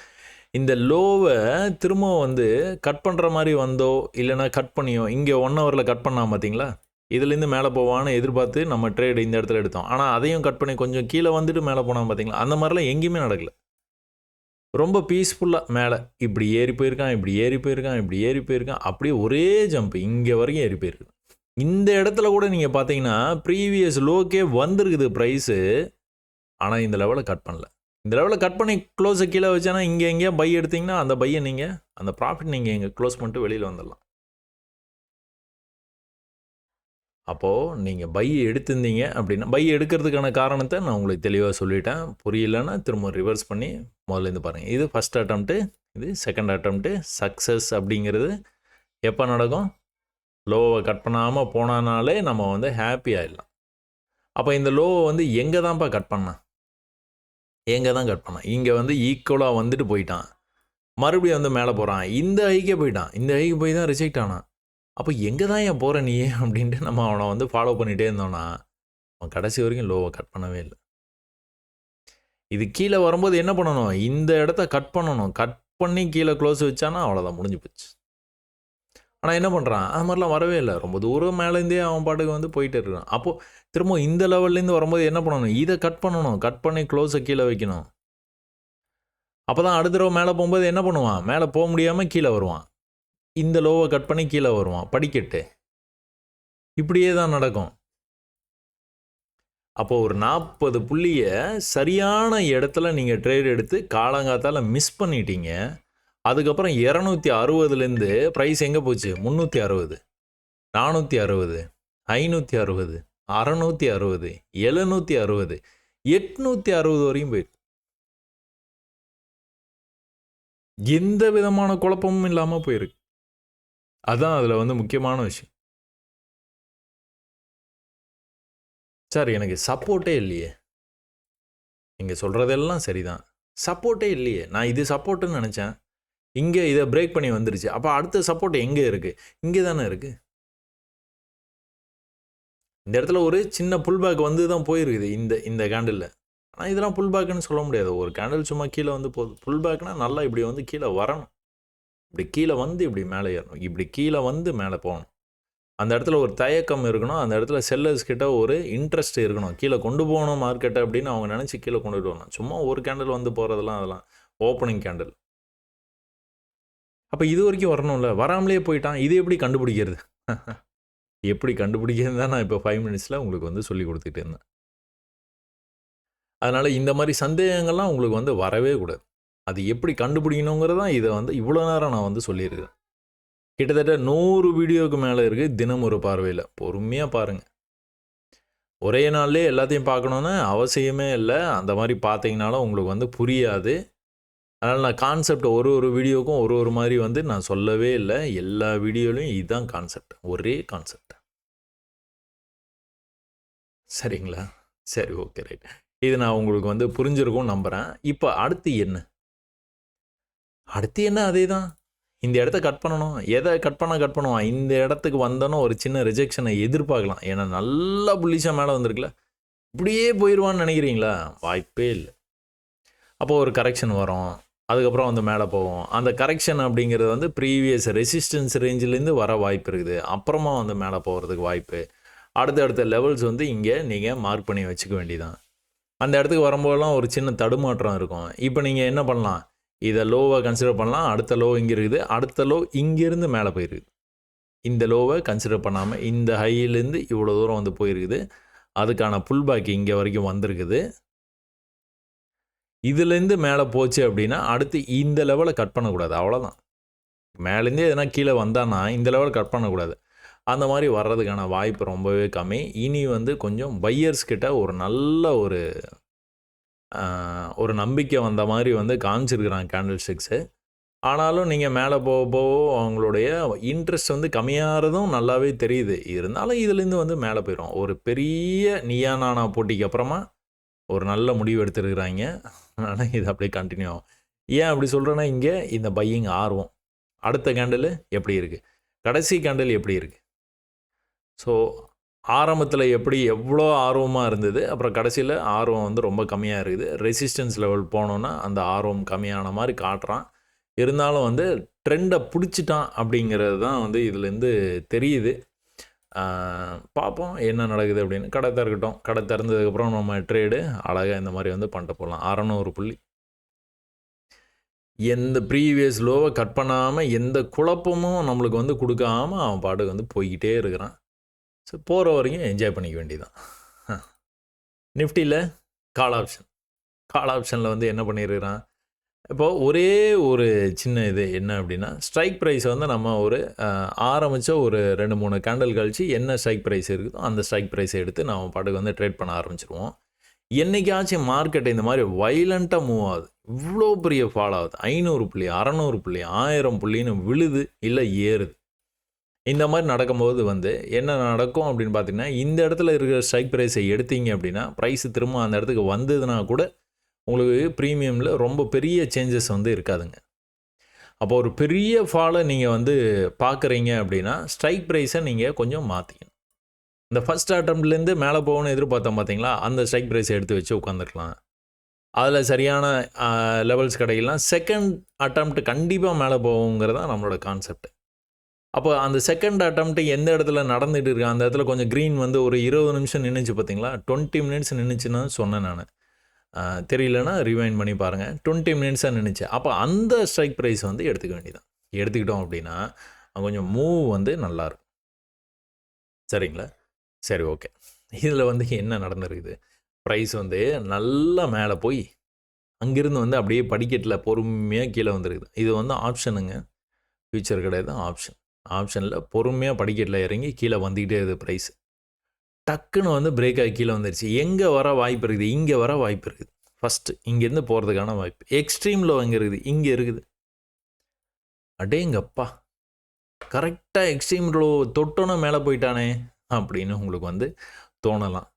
இந்த லோவை திரும்ப வந்து கட் பண்ணுற மாதிரி வந்தோ இல்லைனா கட் பண்ணியோ இங்கே 1 ஹவரில் கட் பண்ணால் பார்த்தீங்களா? இதுலேருந்து மேலே போவான்னு எதிர்பார்த்து நம்ம ட்ரேடு இந்த இடத்துல எடுத்தோம். ஆனால் அதையும் கட் பண்ணி கொஞ்சம் கீழே வந்துட்டு மேலே போனால் பார்த்தீங்களா? அந்த மாதிரிலாம் எங்கேயுமே நடக்கலை. ரொம்ப பீஸ்ஃபுல்லாக மேலே இப்படி ஏறி போயிருக்கான், இப்படி ஏறி போயிருக்கான், இப்படி ஏறி போயிருக்கான். அப்படியே ஒரே ஜம்ப் இங்கே வரைக்கும் ஏறி போயிருக்கு. இந்த இடத்துல கூட நீங்கள் பார்த்தீங்கன்னா ப்ரீவியஸ் லோக்கே வந்திருக்குது ப்ரைஸு. ஆனால் இந்த லெவலை கட் பண்ணல. இந்த லெவலில் கட் பண்ணி க்ளோஸை கீழே வச்சானா இங்கே எங்கேயா பை எடுத்திங்கன்னா அந்த பையை நீங்கள் அந்த ப்ராஃபிட் நீங்கள் இங்கே க்ளோஸ் பண்ணிட்டு வெளியில் வந்துடலாம். அப்போது நீங்கள் பை எடுத்திருந்தீங்க அப்படின்னா பை எடுக்கிறதுக்கான காரணத்தை நான் உங்களுக்கு தெளிவாக சொல்லிட்டேன். புரியலைன்னா திரும்ப ரிவர்ஸ் பண்ணி முதல்லேருந்து பாருங்கள். இது ஃபஸ்ட் அட்டம்ப்ட்டு, இது செகண்ட் அட்டம்ப்ட்டு. சக்ஸஸ் அப்படிங்கிறது எப்போ நடக்கும்? லோவை கட் பண்ணாமல் போனானாலே நம்ம வந்து ஹாப்பி ஆகிடலாம். அப்போ இந்த லோவை வந்து எங்கே தான்ப்பா கட் பண்ணான்? எங்கே தான் கட் பண்ணான்? இங்கே வந்து ஈக்குவலாக வந்துட்டு போயிட்டான். மறுபடியும் வந்து மேலே போகிறான். இந்த ஹைக்கே போயிட்டான். இந்த ஹைக்கு போய் தான் ரிஜெக்ட் ஆனான். அப்போ எங்கே தான் ஏன் போகிற நீ அப்படின்ட்டு நம்ம அவனை வந்து ஃபாலோ பண்ணிகிட்டே இருந்தோம்னா அவன் கடைசி வரைக்கும் லோவை கட் பண்ணவே இல்லை. இது கீழே வரும்போது என்ன பண்ணணும், இந்த இடத்த கட் பண்ணணும், கட் பண்ணி கீழே க்ளோஸ் வச்சானா அவ்வளோதான், முடிஞ்சு போச்சு. ஆனால் என்ன பண்ணுறான், அது மாதிரிலாம் வரவே இல்லை. ரொம்ப தூரம் மேலேருந்தே அவன் பாட்டுக்கு வந்து போயிட்டு இருக்கான். அப்போது திரும்ப இந்த லெவல்லேருந்து வரும்போது என்ன பண்ணணும், இதை கட் பண்ணணும், கட் பண்ணி க்ளோஸை கீழே வைக்கணும். அப்போ தான் அடுத்த தடவை மேலே போகும்போது என்ன பண்ணுவான், மேலே போக முடியாமல் கீழே வருவான், இந்த லோவை கட் பண்ணி கீழே வருவான், படிக்கட்டு. இப்படியே தான் நடக்கும். அப்போ ஒரு 40 புள்ளிய சரியான இடத்துல நீங்கள் ட்ரேட் எடுத்து காலங்காத்தால மிஸ் பண்ணிட்டீங்க. அதுக்கப்புறம் 260லேருந்து ப்ரைஸ் எங்கே போச்சு, 360, 460, 560, 660, 760, 860 வரையும் போயிருக்கு. எந்த விதமான குழப்பமும் இல்லாமல் போயிருக்கு. அதான் அதில் வந்து முக்கியமான விஷயம். சார் எனக்கு சப்போர்ட்டே இல்லையே, நீங்கள் சொல்கிறதெல்லாம் சரிதான், சப்போர்ட்டே இல்லையே, நான் இது சப்போர்ட்டுன்னு நினச்சேன், இங்கே இதை பிரேக் பண்ணி வந்துருச்சு, அப்போ அடுத்த சப்போர்ட் எங்கே இருக்குது, இங்கே தானே இருக்குது. இந்த இடத்துல ஒரு சின்ன புல் பேக் வந்து தான் போயிருக்குது இந்த கேண்டிலில். ஆனால் இதெல்லாம் புல் பேக்குன்னு சொல்ல முடியாது, ஒரு கேண்டில் சும்மா கீழே வந்து போகுது. புல் பேக்னால் நல்லா இப்படி வந்து கீழே வரணும், இப்படி கீழே வந்து இப்படி மேலே ஏறணும், இப்படி கீழே வந்து மேலே போகணும். அந்த இடத்துல ஒரு தயக்கம் இருக்கணும், அந்த இடத்துல செல்லர்ஸ் கிட்ட ஒரு இன்ட்ரெஸ்ட் இருக்கணும், கீழே கொண்டு போகணும் மார்க்கெட்டை அப்படின்னு அவங்க நினச்சி கீழே கொண்டுட்டு வரணும். சும்மா ஒரு கேண்டில் வந்து போகிறதெல்லாம் அதெல்லாம் ஓப்பனிங் கேண்டில். அப்போ இது வரைக்கும் வரணும்ல, வராமலே போயிட்டான், இது எப்படி கண்டுபிடிக்கிறது? எப்படி கண்டுபிடிக்கிறது தான் நான் இப்போ 5 மினிட்ஸில் உங்களுக்கு வந்து சொல்லி கொடுத்துட்டு இருந்தேன். அதனால் இந்த மாதிரி சந்தேகங்கள்லாம் உங்களுக்கு வந்து வரவே கூடாது. அது எப்படி கண்டுபிடிக்கணுங்கிறதான் இதை வந்து இவ்வளோ நேரம் நான் வந்து சொல்லியிருக்கேன். கிட்டத்தட்ட 100 வீடியோவுக்கு மேலே இருக்குது தினம் ஒரு பார்வையில். பொறுமையாக பாருங்கள். ஒரே நாள்லேயே எல்லாத்தையும் பார்க்கணுன்னு அவசியமே இல்லை. அந்த மாதிரி பார்த்தீங்கனாலும் உங்களுக்கு வந்து புரியாது. அதனால் நான் கான்செப்ட் ஒரு வீடியோவுக்கும் ஒரு மாதிரி வந்து நான் சொல்லவே இல்லை. எல்லா வீடியோலையும் இதுதான் கான்செப்ட், ஒரே கான்செப்ட். சரிங்களா? சரி, ஓகே, ரைட். இது நான் உங்களுக்கு வந்து புரிஞ்சிருக்கும்னு நம்புகிறேன். இப்போ அடுத்து என்ன? அடுத்து என்ன, அதே தான். இந்த இடத்த கட் பண்ணணும், எதை கட் பண்ணுவான், இந்த இடத்துக்கு வந்தோன்னே ஒரு சின்ன ரிஜெக்ஷனை எதிர்பார்க்கலாம். ஏன்னா நல்லா புள்ளிஷாக மேலே வந்திருக்குல்ல, இப்படியே போயிடுவான்னு நினைக்கிறீங்களா? வாய்ப்பே இல்லை. அப்போது ஒரு கரெக்ஷன் வரும், அதுக்கப்புறம் வந்து மேலே போவோம். அந்த கரெக்ஷன் அப்படிங்கிறது வந்து ப்ரீவியஸ் ரெசிஸ்டன்ஸ் ரேஞ்சிலேருந்து வர வாய்ப்பு இருக்குது. அப்புறமா வந்து மேலே போகிறதுக்கு வாய்ப்பு. அடுத்த லெவல்ஸ் வந்து இங்கே நீங்கள் மார்க் பண்ணி வச்சுக்க வேண்டியதான். அந்த இடத்துக்கு வரும்போதெல்லாம் ஒரு சின்ன தடுமாற்றம் இருக்கும். இப்போ நீங்கள் என்ன பண்ணலாம், இதை லோவை கன்சிடர் பண்ணலாம். அடுத்த லோ இங்கே இருக்குது, அடுத்த லோ இங்கேருந்து மேலே போயிருக்குது. இந்த லோவை கன்சிடர் பண்ணாமல் இந்த ஹையிலேருந்து இவ்வளோ தூரம் வந்து போயிருக்குது. அதுக்கான புல் பேக் இங்கே வரைக்கும் வந்திருக்குது. இதுலேருந்து மேலே போச்சு அப்படின்னா அடுத்து இந்த லெவலை கட் பண்ணக்கூடாது, அவ்வளோதான். மேலேருந்தே எதனா கீழே வந்தான்னா இந்த லெவலை கட் பண்ணக்கூடாது. அந்த மாதிரி வர்றதுக்கான வாய்ப்பு ரொம்பவே கம்மி. இனி வந்து கொஞ்சம் பையர்ஸ் கிட்ட ஒரு நல்ல ஒரு நம்பிக்கை வந்த மாதிரி வந்து காமிச்சிருக்கிறாங்க கேண்டில் ஸ்டிக்ஸு. ஆனாலும் நீங்கள் மேலே போக போக அவங்களுடைய இன்ட்ரெஸ்ட் வந்து கம்மியாகிறதும் நல்லாவே தெரியுது. இருந்தாலும் இதுலேருந்து வந்து மேலே போயிடும். ஒரு பெரிய நீயா நானா போட்டிக்கு அப்புறமா ஒரு நல்ல முடிவு எடுத்துருக்குறாங்க. அதனால் இது அப்படியே கண்டினியூ ஆகும். ஏன் அப்படி சொல்கிறேன்னா, இங்கே இந்த பையிங் ஆர்வம் அடுத்த கேண்டில் எப்படி இருக்குது, கடைசி கேண்டில் எப்படி இருக்குது. ஸோ ஆரம்பத்தில் எப்படி எவ்வளோ ஆர்வமாக இருந்தது, அப்புறம் கடைசியில் ஆர்வம் வந்து ரொம்ப கம்மியாக இருக்குது. ரெசிஸ்டன்ஸ் லெவல் போனோன்னா அந்த ஆர்வம் கம்மியான மாதிரி காட்டுறான். இருந்தாலும் வந்து ட்ரெண்டை பிடிச்சிட்டான் அப்படிங்கிறது தான் வந்து இதுலேருந்து தெரியுது. பார்ப்போம் என்ன நடக்குது அப்படின்னு. கடை திறக்கட்டும், கடை திறந்ததுக்கப்புறம் நம்ம ட்ரேடு அழகாக இந்த மாதிரி வந்து பண்ணிட்டு போகலாம். 600 புள்ளி எந்த ப்ரீவியஸ் லோவை கட் பண்ணாமல் எந்த குழப்பமும் நம்மளுக்கு வந்து கொடுக்காம அவன் பாட்டுக்கு வந்து போய்கிட்டே இருக்கிறான். ஸோ போகிற வரைக்கும் என்ஜாய் பண்ணிக்க வேண்டியதான். நிஃப்டியில் கால் ஆப்ஷனில் வந்து என்ன பண்ணியிருக்கிறான், இப்போது ஒரே ஒரு சின்ன இது என்ன அப்படின்னா, ஸ்ட்ரைக் ப்ரைஸ் வந்து நம்ம ஒரு ஆரம்பித்த ஒரு 2-3 கேண்டில் கழிச்சு என்ன ஸ்ட்ரைக் ப்ரைஸ் இருக்குதோ அந்த ஸ்ட்ரைக் ப்ரைஸை எடுத்து நம்ம பாட்டுக்கு வந்து ட்ரேட் பண்ண ஆரம்பிச்சிருவோம். என்றைக்காச்சும் மார்க்கெட் இந்த மாதிரி வைலண்ட்டாக மூவ் ஆகுது, இவ்வளோ பெரிய ஃபால் ஆகுது, 500 புள்ளி, 600 புள்ளி, 1000 புள்ளின்னு விழுது இல்லை ஏறுது. இந்த மாதிரி நடக்கும்போது வந்து என்ன நடக்கும் அப்படின்னு பார்த்தீங்கன்னா, இந்த இடத்துல இருக்கிற ஸ்ட்ரைக் ப்ரைஸை எடுத்தீங்க அப்படின்னா ப்ரைஸ் திரும்ப அந்த இடத்துக்கு வந்ததுன்னா கூட உங்களுக்கு ப்ரீமியமில் ரொம்ப பெரிய சேஞ்சஸ் வந்து இருக்காதுங்க. அப்போ ஒரு பெரிய ஃபாலை நீங்கள் வந்து பார்க்குறீங்க அப்படின்னா ஸ்ட்ரைக் ப்ரைஸை நீங்கள் கொஞ்சம் மாற்றிக்கணும். இந்த ஃபர்ஸ்ட் அட்டம்ப்ட்லேருந்து மேலே போகணும்னு எதிர்பார்த்தோம் பார்த்தீங்களா, அந்த ஸ்ட்ரைக் ப்ரைஸை எடுத்து வச்சு உட்காந்துருக்கலாம். அதில் சரியான லெவல்ஸ் கிடைக்கலாம். செகண்ட் அட்டம்ப்ட் கண்டிப்பாக மேலே போகுங்கிறது தான் நம்மளோட கான்செப்ட். அப்போ அந்த செகண்ட் அட்டம்ப்ட் எந்த இடத்துல நடந்துட்டு இருக்கு, அந்த இடத்துல கொஞ்சம் க்ரீன் வந்து ஒரு 20 நிமிஷம் நின்றுச்சு பார்த்தீங்களா, 20 மினிட்ஸ் நின்றுச்சுன்னு சொன்னேன் நான். தெரியலன்னா ரிவைண்ட் பண்ணி பாருங்கள். 20 மினிட்ஸாக நின்றுச்சு. அப்போ அந்த ஸ்ட்ரைக் ப்ரைஸ் வந்து எடுத்துக்க வேண்டியதான். எடுத்துக்கிட்டோம் அப்படின்னா கொஞ்சம் மூவ் வந்து நல்லாயிருக்கும். சரிங்களா? சரி, ஓகே. இதில் வந்து என்ன நடந்திருக்குது, ப்ரைஸ் வந்து நல்லா மேலே போய் அங்கிருந்து வந்து அப்படியே படிக்கட்டில் பொறுமையாக கீழே வந்துருக்குது. இது வந்து ஆப்ஷனுங்க, ஃபியூச்சர் கிடையாது, ஆப்ஷன். ஆப்ஷனில் பொறுமையாக படிக்கட்டில் இறங்கி கீழே வந்துக்கிட்டே இருக்குது ப்ரைஸ். டக்குன்னு வந்து பிரேக் ஆகி கீழே வந்துருச்சு. எங்கே வர வாய்ப்பு இருக்குது, இங்கே வர வாய்ப்பு இருக்குது. ஃபஸ்ட்டு இங்கேருந்து போகிறதுக்கான வாய்ப்பு. எக்ஸ்ட்ரீமில் எங்கே இருக்குது, இங்கே இருக்குது. அடேங்கப்பா, கரெக்டாக எக்ஸ்ட்ரீம் லோ தொட்டோன்னே மேலே போயிட்டானே அப்படின்னு உங்களுக்கு வந்து தோணலாம்.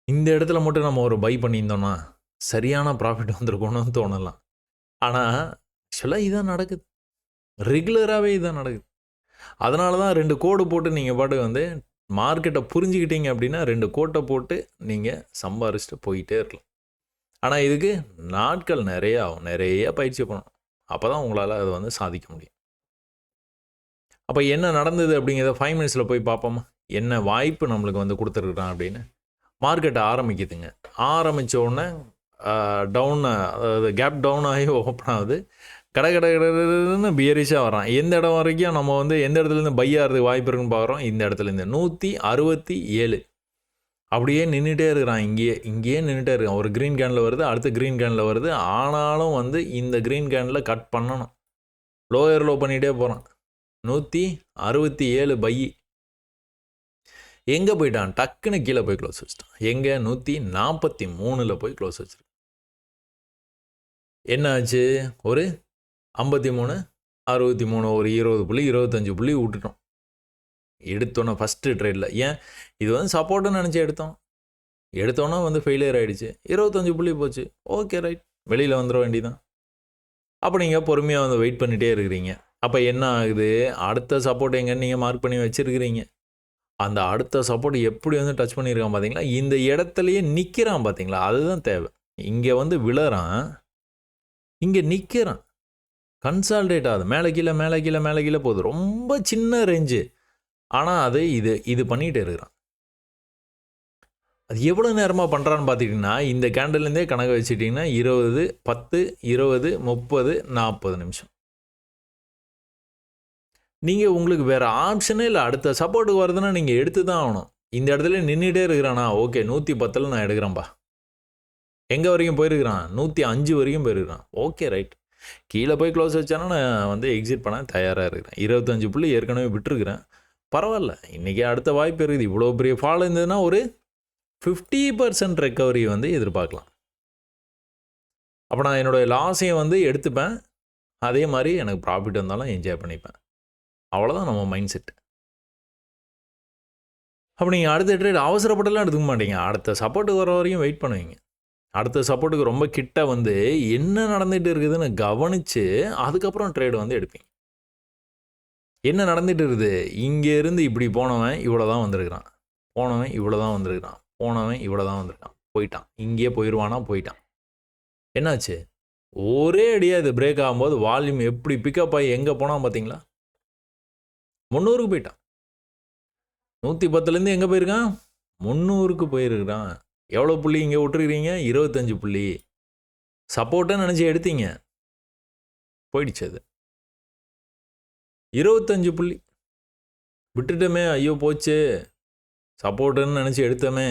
இந்த இடத்துல மட்டும் நம்ம ஒரு பை பண்ணியிருந்தோம்னா சரியான ப்ராஃபிட் வந்திருக்கணும்னு தோணலாம். ஆனால் ஆக்சுவலாக இதான் நடக்குது. ரெகுலராகவே இதான் நடக்குது. அதனால தான் 2 கோடு போட்டு நீங்கள் பாட்டுக்கு வந்து மார்க்கெட்டை புரிஞ்சுக்கிட்டீங்க அப்படின்னா 2 கோட்டை போட்டு நீங்கள் சம்பாரிச்சுட்டு போயிட்டே இருக்கலாம். ஆனால் இதுக்கு நாட்கள் நிறைய ஆகும், நிறைய பயிற்சி பண்ணணும். அப்போ தான் உங்களால் அதை வந்து சாதிக்க முடியும். அப்போ என்ன நடந்தது அப்படிங்கிறத 5 மினிட்ஸில் போய் பார்ப்போமா, என்ன வாய்ப்பு நம்மளுக்கு வந்து கொடுத்துருக்குறான் அப்படின்னு. மார்க்கெட் ஆரம்பிக்குதுங்க. ஆரம்பித்த உடனே டவுன், அதாவது கேப் டவுன் ஆகி ஓப்பன் ஆகுது. கடன்னு பியரிஷாக வரான். எந்த இடம் வரைக்கும் நம்ம வந்து எந்த இடத்துலேருந்து பை ஆகிறதுக்கு வாய்ப்பு இருக்குன்னு பார்க்குறோம். இந்த இடத்துலேருந்து 167 அப்படியே நின்றுட்டே இருக்கிறான். இங்கேயே நின்றுட்டே இருக்கான். ஒரு க்ரீன் கேனில் வருது, அடுத்த க்ரீன் கேனில் வருது. ஆனாலும் வந்து இந்த க்ரீன் கேனில் கட் பண்ணணும். லோயர் லோ பண்ணிகிட்டே போகிறான். 167 பை. எங்கே போயிட்டான், டக்குன்னு கீழே போய் க்ளோஸ் வச்சுட்டான். எங்கே, 143 போய் க்ளோஸ் வச்சிருக்கு. என்ன ஆச்சு, ஒரு 53, 63, ஒரு 20 புள்ளி 25 புள்ளி விட்டுட்டோம். எடுத்தோன்னே ஃபஸ்ட்டு ட்ரேடில். ஏன், இது வந்து சப்போர்ட்டுன்னு நினச்சி எடுத்தோன்னே வந்து ஃபெயிலியர் ஆகிடுச்சு. 25 புள்ளி போச்சு. ஓகே, ரைட், வெளியில் வந்துட வேண்டியதான். அப்போ நீங்கள் பொறுமையாக வந்து வெயிட் பண்ணிகிட்டே இருக்கிறீங்க. அப்போ என்ன ஆகுது, அடுத்த சப்போர்ட் எங்கன்னு நீங்கள் மார்க் பண்ணி வச்சுருக்கிறீங்க. அந்த அடுத்த சப்போர்ட் எப்படி வந்து டச் பண்ணியிருக்கான் பார்த்தீங்களா, இந்த இடத்துலையே நிற்கிறான் பார்த்தீங்களா, அதுதான் தேவை. இங்கே வந்து விழறான், இங்கே நிற்கிறான், கன்சால்டேட் ஆகுது, மேலே கீழே மேலே கீழே மேலே கீழே போகுது. ரொம்ப சின்ன ரேஞ்சு, ஆனால் அது இது பண்ணிகிட்டு இருக்கிறான். அது எவ்வளோ நேரமாக பண்ணுறான்னு பார்த்துக்கிட்டிங்கன்னா, இந்த கேண்டல்லேருந்தே கணக்கு வச்சுட்டிங்கன்னா 20, 10, 20, 30, 40 நிமிஷம். நீங்கள் உங்களுக்கு வேறு ஆப்ஷனே இல்லை. அடுத்த சப்போர்ட்டுக்கு வருதுன்னா நீங்கள் எடுத்து தான் ஆகணும். இந்த இடத்துல நின்றுட்டே இருக்கிறானா, ஓகே 110 நான் எடுக்கிறேன்ப்பா. எங்கே வரைக்கும் போயிருக்கிறான், 105 வரைக்கும் போயிருக்கிறான். ஓகே, ரைட், கீழே போய் க்ளோஸ் வச்சானா நான் வந்து எக்ஸிட் பண்ண தயாராக இருக்கிறேன். 25 புள்ளி ஏற்கனவே விட்டுருக்கிறேன், பரவாயில்ல. இன்றைக்கி அடுத்த வாய்ப்பு இருக்குது. இவ்வளோ பெரிய ஃபால் இருந்ததுன்னா ஒரு 50% ரெக்கவரி வந்து எதிர்பார்க்கலாம். அப்போ நான் என்னுடைய லாஸையும் வந்து எடுத்துப்பேன், அதே மாதிரி எனக்கு ப்ராஃபிட் வந்தாலும் என்ஜாய் பண்ணிப்பேன். அவ்வளோதான் நம்ம மைண்ட் செட். அப்போ நீங்கள் அடுத்த ட்ரேட் அவசரப்பட்டுலாம் எடுத்துக்க மாட்டீங்க. அடுத்த சப்போர்ட்டுக்கு வர வரையும் வெயிட் பண்ணுவீங்க. அடுத்த சப்போர்ட்டுக்கு ரொம்ப கிட்ட வந்து என்ன நடந்துகிட்டு இருக்குதுன்னு கவனித்து அதுக்கப்புறம் ட்ரேடு வந்து எடுப்பீங்க. என்ன நடந்துகிட்டு இருக்குது, இங்கேருந்து இப்படி போனவன் இவ்வளோ தான் வந்திருக்கிறான், போனவன் இவ்வளோ தான் வந்திருக்கிறான், போனவன் இவ்வளோ தான் வந்திருக்கான், போயிட்டான். இங்கேயே போயிடுவானா, போயிட்டான். என்னாச்சு, ஒரே அடியாக இது பிரேக் ஆகும்போது வால்யூம் எப்படி பிக்கப் ஆகி எங்கே போனான் பார்த்தீங்களா, 300க்கு போயிட்டான். 110லேருந்து எங்கே போயிருக்கான், 300க்கு போயிருக்கிறான். எவ்வளோ புள்ளி இங்கே விட்டுருக்கிறீங்க, 25 புள்ளி. சப்போர்ட்டுன்னு நினச்சி எடுத்தீங்க, போயிடுச்சு. அது 25 புள்ளி விட்டுட்டோமே, ஐயோ போச்சு, சப்போர்ட்டுன்னு நினச்சி எடுத்தோமே,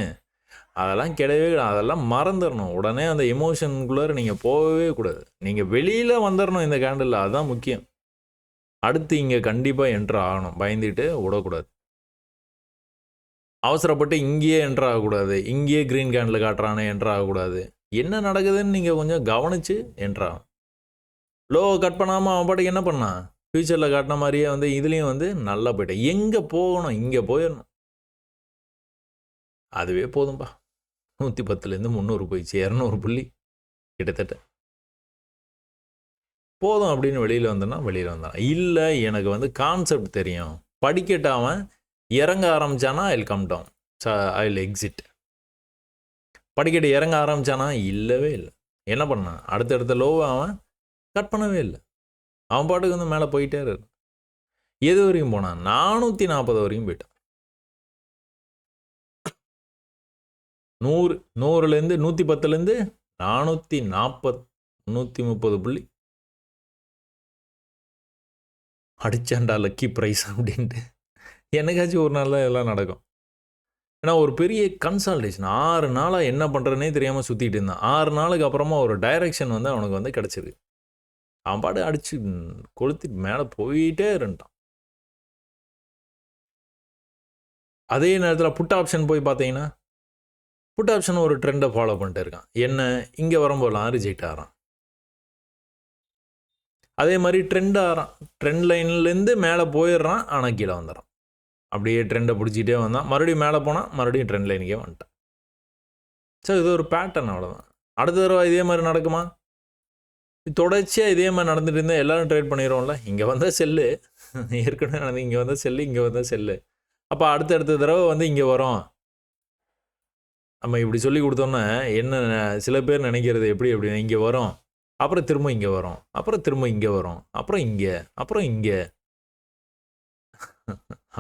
அதெல்லாம் கிடையவே கிடையாது. அதெல்லாம் மறந்துடணும். உடனே அந்த எமோஷனுக்குள்ளார நீங்கள் போகவே கூடாது. நீங்கள் வெளியில் வந்துடணும் இந்த கேண்டில், அதுதான் முக்கியம். அடுத்து இங்கே கண்டிப்பாக என்ட்ரு ஆகணும், பயந்துட்டு விடக்கூடாது. அவசரப்பட்டு இங்கேயே என்ட்ரு ஆகக்கூடாது. இங்கேயே க்ரீன் கேண்டில் காட்டுறானே என்ட்ரு ஆகக்கூடாது. என்ன நடக்குதுன்னு நீங்கள் கொஞ்சம் கவனித்து என்ட்ரு ஆகும். லோ கட் பண்ணாமல் அவன் பாட்டுக்கு என்ன பண்ணான், ஃப்யூச்சரில் காட்டின மாதிரியே வந்து இதுலேயும் வந்து நல்லா போயிட்டேன். எங்கே போகணும், இங்கே போயிடணும், அதுவே போதும்பா. 110லேருந்து 300 போயிடுச்சு, 200 புள்ளி கிட்டத்தட்ட. போதும் அப்படின்னு வெளியில் வந்தேன்னா வெளியில் வந்தான். இல்லை எனக்கு வந்து கான்செப்ட் தெரியும், படிக்கட்டு அவன் இறங்க ஆரம்பித்தானா I will come down, I will exit. படிக்கட்டு இறங்க ஆரம்பித்தானா இல்லவே இல்லை. என்ன பண்ணான், அடுத்தடுத்த லோவை அவன் கட் பண்ணவே இல்லை. அவன் பாட்டுக்கு வந்து மேலே போயிட்டே இருக்கு. எது வரைக்கும் போனான், 440 வரைக்கும் போயிட்டான். 100லேருந்து 110லேருந்து 440 130 புள்ளி அடிச்சாண்டா லக்கி ப்ரைஸ் அப்படின்ட்டு. என்னைக்காச்சும் ஒரு நாள் தான் எல்லாம் நடக்கும். ஏன்னா ஒரு பெரிய கன்சால்டேஷன் 6 நாளாக என்ன பண்ணுறதுனே தெரியாமல் சுற்றிட்டு இருந்தான். 6 நாளுக்கு அப்புறமா ஒரு டைரக்ஷன் வந்து அவனுக்கு வந்து கிடச்சிது. அவன் பாட்டு அடித்து கொளுத்திட்டு மேலே போயிட்டே இருந்தான். அதே நேரத்தில் புட் ஆப்ஷன் போய் பார்த்தீங்கன்னா, புட் ஆப்ஷன் ஒரு ட்ரெண்டை ஃபாலோ பண்ணிட்டு இருக்கான். என்ன, இங்கே வரும்போதெல்லாம் ரிஜெக்ட் ஆகிறான். அதே மாதிரி ட்ரெண்ட் ஆகிறான், ட்ரெண்ட் லைன்லேருந்து மேலே போயிடுறான், ஆனால் கீழே வந்துடுறான். அப்படியே ட்ரெண்டை பிடிச்சிட்டே வந்தான், மறுபடியும் மேலே போனால் மறுபடியும் ட்ரெண்ட் லைனுக்கே வந்துட்டான். ஸோ இது ஒரு பேட்டர்ன், அவ்வளோதான். அடுத்த தடவை இதே மாதிரி நடக்குமா, தொடர்ச்சியாக இதே மாதிரி நடந்துட்டு இருந்தால் எல்லோரும் ட்ரேட் பண்ணிடுவோம்ல. இங்கே வந்தால் செல்லு, ஏற்கனவே நடந்து இங்கே வந்தால் செல்லு, இங்கே வந்தால் செல்லு. அப்போ அடுத்தடுத்த தடவை வந்து இங்கே வரும். நம்ம இப்படி சொல்லி கொடுத்தோன்னா என்ன, சில பேர் நினைக்கிறது எப்படி அப்படின்னா, இங்கே வரும், அப்புறம் திரும்ப இங்கே வரும், அப்புறம் திரும்ப இங்கே வரும், அப்புறம் இங்கே, அப்புறம் இங்கே.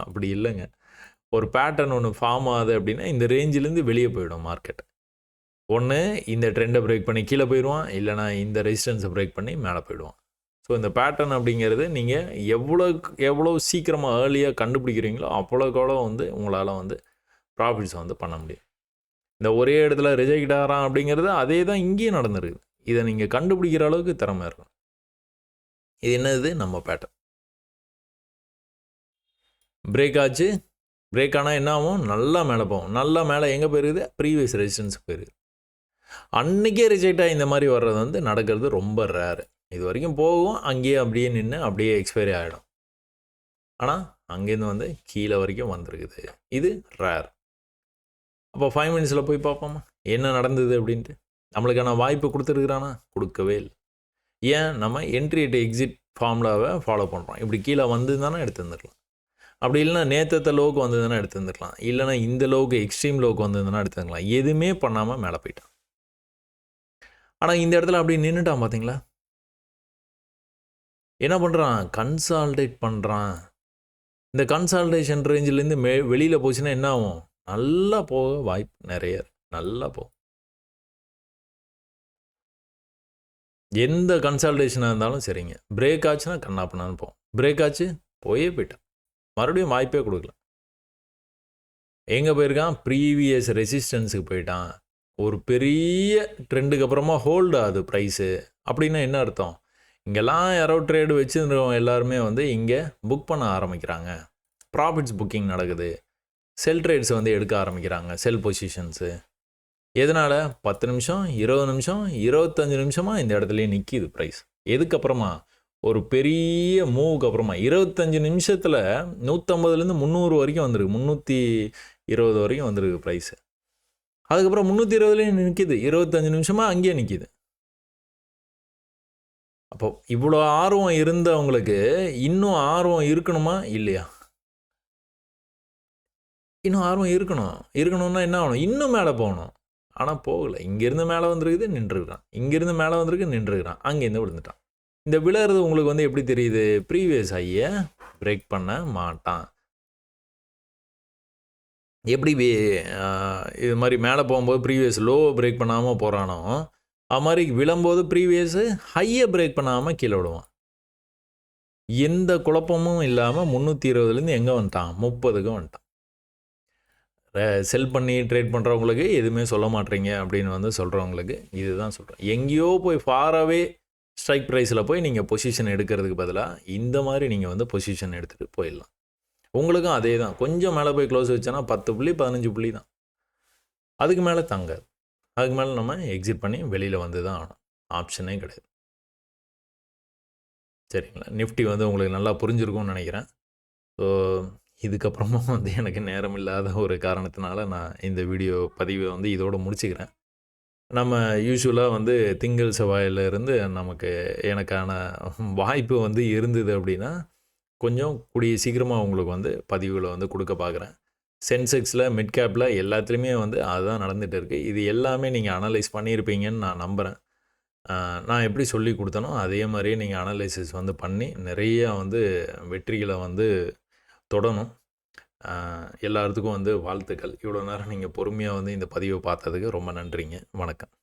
அப்படி இல்லைங்க. ஒரு பேட்டர்ன் ஒன்று ஃபார்ம் ஆகுது அப்படின்னா இந்த ரேஞ்சிலேருந்து வெளியே போயிடும் மார்க்கெட். ஒன்று இந்த ட்ரெண்டை பிரேக் பண்ணி கீழே போயிடுவான், இல்லைனா இந்த ரெசிஸ்டன்ஸை பிரேக் பண்ணி மேலே போயிடுவான். ஸோ இந்த பேட்டர்ன் அப்படிங்கிறது நீங்கள் எவ்வளோ சீக்கிரமாக ஏர்லியாக கண்டுபிடிக்கிறீங்களோ அவ்வளோக்கவ்வளோ வந்து உங்களால் வந்து ப்ராஃபிட்ஸை வந்து பண்ண முடியும். இந்த ஒரே இடத்துல ரிஜெக்ட் ஆகிறான் அப்படிங்கிறது அதே தான் இங்கேயும் நடந்துருக்குது. இதை நீங்கள் கண்டுபிடிக்கிற அளவுக்கு திறமை இருக்கும். இது என்னது, நம்ம பேட்டர்ன். பிரேக் ஆச்சு, பிரேக் ஆனால் என்ன ஆகும், நல்லா மேலே போகும். நல்லா மேலே எங்கே போயிருக்குது, ப்ரீவியஸ் ரெசிஸ்டன்ஸுக்கு போயிருக்குது. அன்றைக்கே ரிஜெக்ட் ஆகி இந்த மாதிரி வர்றது வந்து நடக்கிறது ரொம்ப ரேரு. இது வரைக்கும் போகும், அங்கேயே அப்படியே நின்று அப்படியே எக்ஸ்பைரி ஆகிடும். ஆனால் அங்கேருந்து வந்து கீழே வரைக்கும் வந்திருக்குது. இது ரேர். அப்போ 5 மினிட்ஸில் போய் பார்ப்போமா என்ன நடந்தது அப்படின்ட்டு. நம்மளுக்கான வாய்ப்பு கொடுத்துருக்குறானா, கொடுக்கவே இல்லை. ஏன், நம்ம என்ட்ரி அட் எக்ஸிட் ஃபார்முலாவை ஃபாலோ பண்ணுறோம். இப்படி கீழே வந்து தானே எடுத்து வந்துடலாம். அப்படி இல்லைனா நேற்றத்த லோவுக்கு வந்ததுன்னா எடுத்து வந்துருக்கலாம், இல்லைனா இந்த லோவுக்கு எக்ஸ்ட்ரீம் லோவுக்கு வந்ததுன்னா எடுத்து வந்துக்கலாம். எதுவுமே பண்ணாமல் மேலே போயிட்டான். ஆனால் இந்த இடத்துல அப்படி நின்றுட்டான். பார்த்தீங்களா என்ன பண்ணுறான், கன்சால்டேட் பண்ணுறான். இந்த கன்சால்டேஷன் ரேஞ்சிலேருந்து வெளியில் போச்சுன்னா என்ன ஆகும், நல்லா போக வாய்ப்பு நிறைய, நல்லா போகும். எந்த கன்சால்டேஷனாக இருந்தாலும் சரிங்க, பிரேக் ஆச்சுன்னா கண்ணாப்பண்ணான்னு போகும். பிரேக் ஆச்சு போயே போயிட்டான், மறுபடியும் வாய்ப்பே கொடுக்கல. எங்கே போயிருக்கான், ப்ரீவியஸ் ரெசிஸ்டன்ஸுக்கு போயிட்டான். ஒரு பெரிய ட்ரெண்டுக்கு அப்புறமா ஹோல்டு ஆகுது ப்ரைஸு அப்படின்னா என்ன அர்த்தம், இங்கெல்லாம் யாரோ ட்ரேடு வச்சுருந்தவங்க எல்லாருமே வந்து இங்கே புக் பண்ண ஆரம்பிக்கிறாங்க, ப்ராஃபிட்ஸ் புக்கிங் நடக்குது, செல் ட்ரேட்ஸ் வந்து எடுக்க ஆரம்பிக்கிறாங்க, செல் பொசிஷன்ஸு. எதனால், 10 நிமிஷம் 20 நிமிஷம் 25 நிமிஷமாக இந்த இடத்துலையே நிற்கிது ப்ரைஸ். எதுக்கப்புறமா, ஒரு பெரிய மூவுக்கு அப்புறமா 25 நிமிஷத்தில் 150லேருந்து 300 வரைக்கும் வந்திருக்கு, 320 வரைக்கும் வந்திருக்கு ப்ரைஸு. அதுக்கப்புறம் 320லேயும் நிற்கிது, 25 நிமிஷமாக அங்கேயே நிற்கிது. அப்போ இவ்வளோ ஆர்வம் இருந்தவங்களுக்கு இன்னும் ஆர்வம் இருக்கணுமா இல்லையா, இன்னும் ஆர்வம் இருக்கணும்னா என்ன ஆகணும், இன்னும் மேலே போகணும். ஆனால் போகலை, இங்கேருந்து மேலே வந்துருக்குது நின்றுருக்கான், இங்கேருந்து மேலே வந்துருக்கு நின்றுருக்கான், அங்கேருந்து விழுந்துட்டான். இந்த விழுறது உங்களுக்கு வந்து எப்படி தெரியுது, ப்ரீவியஸ் ஹையை பிரேக் பண்ண மாட்டான். எப்படி இது மாதிரி மேலே போகும்போது ப்ரீவியஸ் லோ பிரேக் பண்ணாமல் போகிறானோ, அது மாதிரி விழும்போது ப்ரீவியஸு ஹையை பிரேக் பண்ணாமல் கீழே விடுவான். எந்த குழப்பமும் இல்லாமல் 320லேருந்து எங்கே வந்துட்டான், 30க்கு வந்துட்டான். செல் பண்ணி ட்ரேட் பண்ணுறவங்களுக்கு எதுவுமே சொல்ல மாட்டீங்க அப்படின்னு வந்து சொல்கிறவங்களுக்கு இதுதான் சொல்கிறேன். எங்கேயோ போய் ஃபாராகவே ஸ்ட்ரைக் ப்ரைஸில் போய் நீங்கள் பொசிஷன் எடுக்கிறதுக்கு பதிலாக இந்த மாதிரி நீங்கள் வந்து பொசிஷன் எடுத்துகிட்டு போயிடலாம். உங்களுக்கும் அதே தான், கொஞ்சம் மேலே போய் க்ளோஸ் வச்சோன்னா 10 புள்ளி 15 புள்ளி தான், அதுக்கு மேலே தாங்காது. அதுக்கு மேலே நம்ம எக்ஸிட் பண்ணி வெளியில் வந்து தான் ஆகணும், ஆப்ஷனே கிடையாது. சரிங்களா, நிஃப்டி வந்து உங்களுக்கு நல்லா புரிஞ்சிருக்கும்னு நினைக்கிறேன். ஸோ இதுக்கப்புறமா வந்து எனக்கு நேரம் இல்லாத ஒரு காரணத்தினால நான் இந்த வீடியோ பதிவை வந்து இதோடு முடிச்சுக்கிறேன். நம்ம யூசுவலாக வந்து திங்கள் செவ்வாயிலிருந்து நமக்கு எனக்கான வாய்ப்பு வந்து இருந்தது அப்படின்னா, கொஞ்சம் கூடிய சீக்கிரமா உங்களுக்கு வந்து பதிவுகள வந்து குடுக்க பார்க்குறேன். சென்செக்ஸில, மிட் கேப்ல எல்லாத்துலயுமே வந்து அதுதான் நடந்துட்டு இருக்கு. இது எல்லாமே நீங்க அனலைஸ் பண்ணியிருப்பீங்கன்னு நான் நம்புறேன். அ நான் எப்படி சொல்லிக் குடுத்தேனோ, அதே மாரியே நீங்க அனலைசிஸ் வந்து பண்ணி, நிறையா வந்து வெற்றிகள வந்து தொடணும். அ எல்லாத்துக்கும் வந்து வாழ்த்துக்கள். இவ்வளோ நேரம் நீங்க பொறுமையா வந்து இந்த பதிவ பார்த்ததுக்கு ரொம்ப நன்றிங்க. வணக்கம்.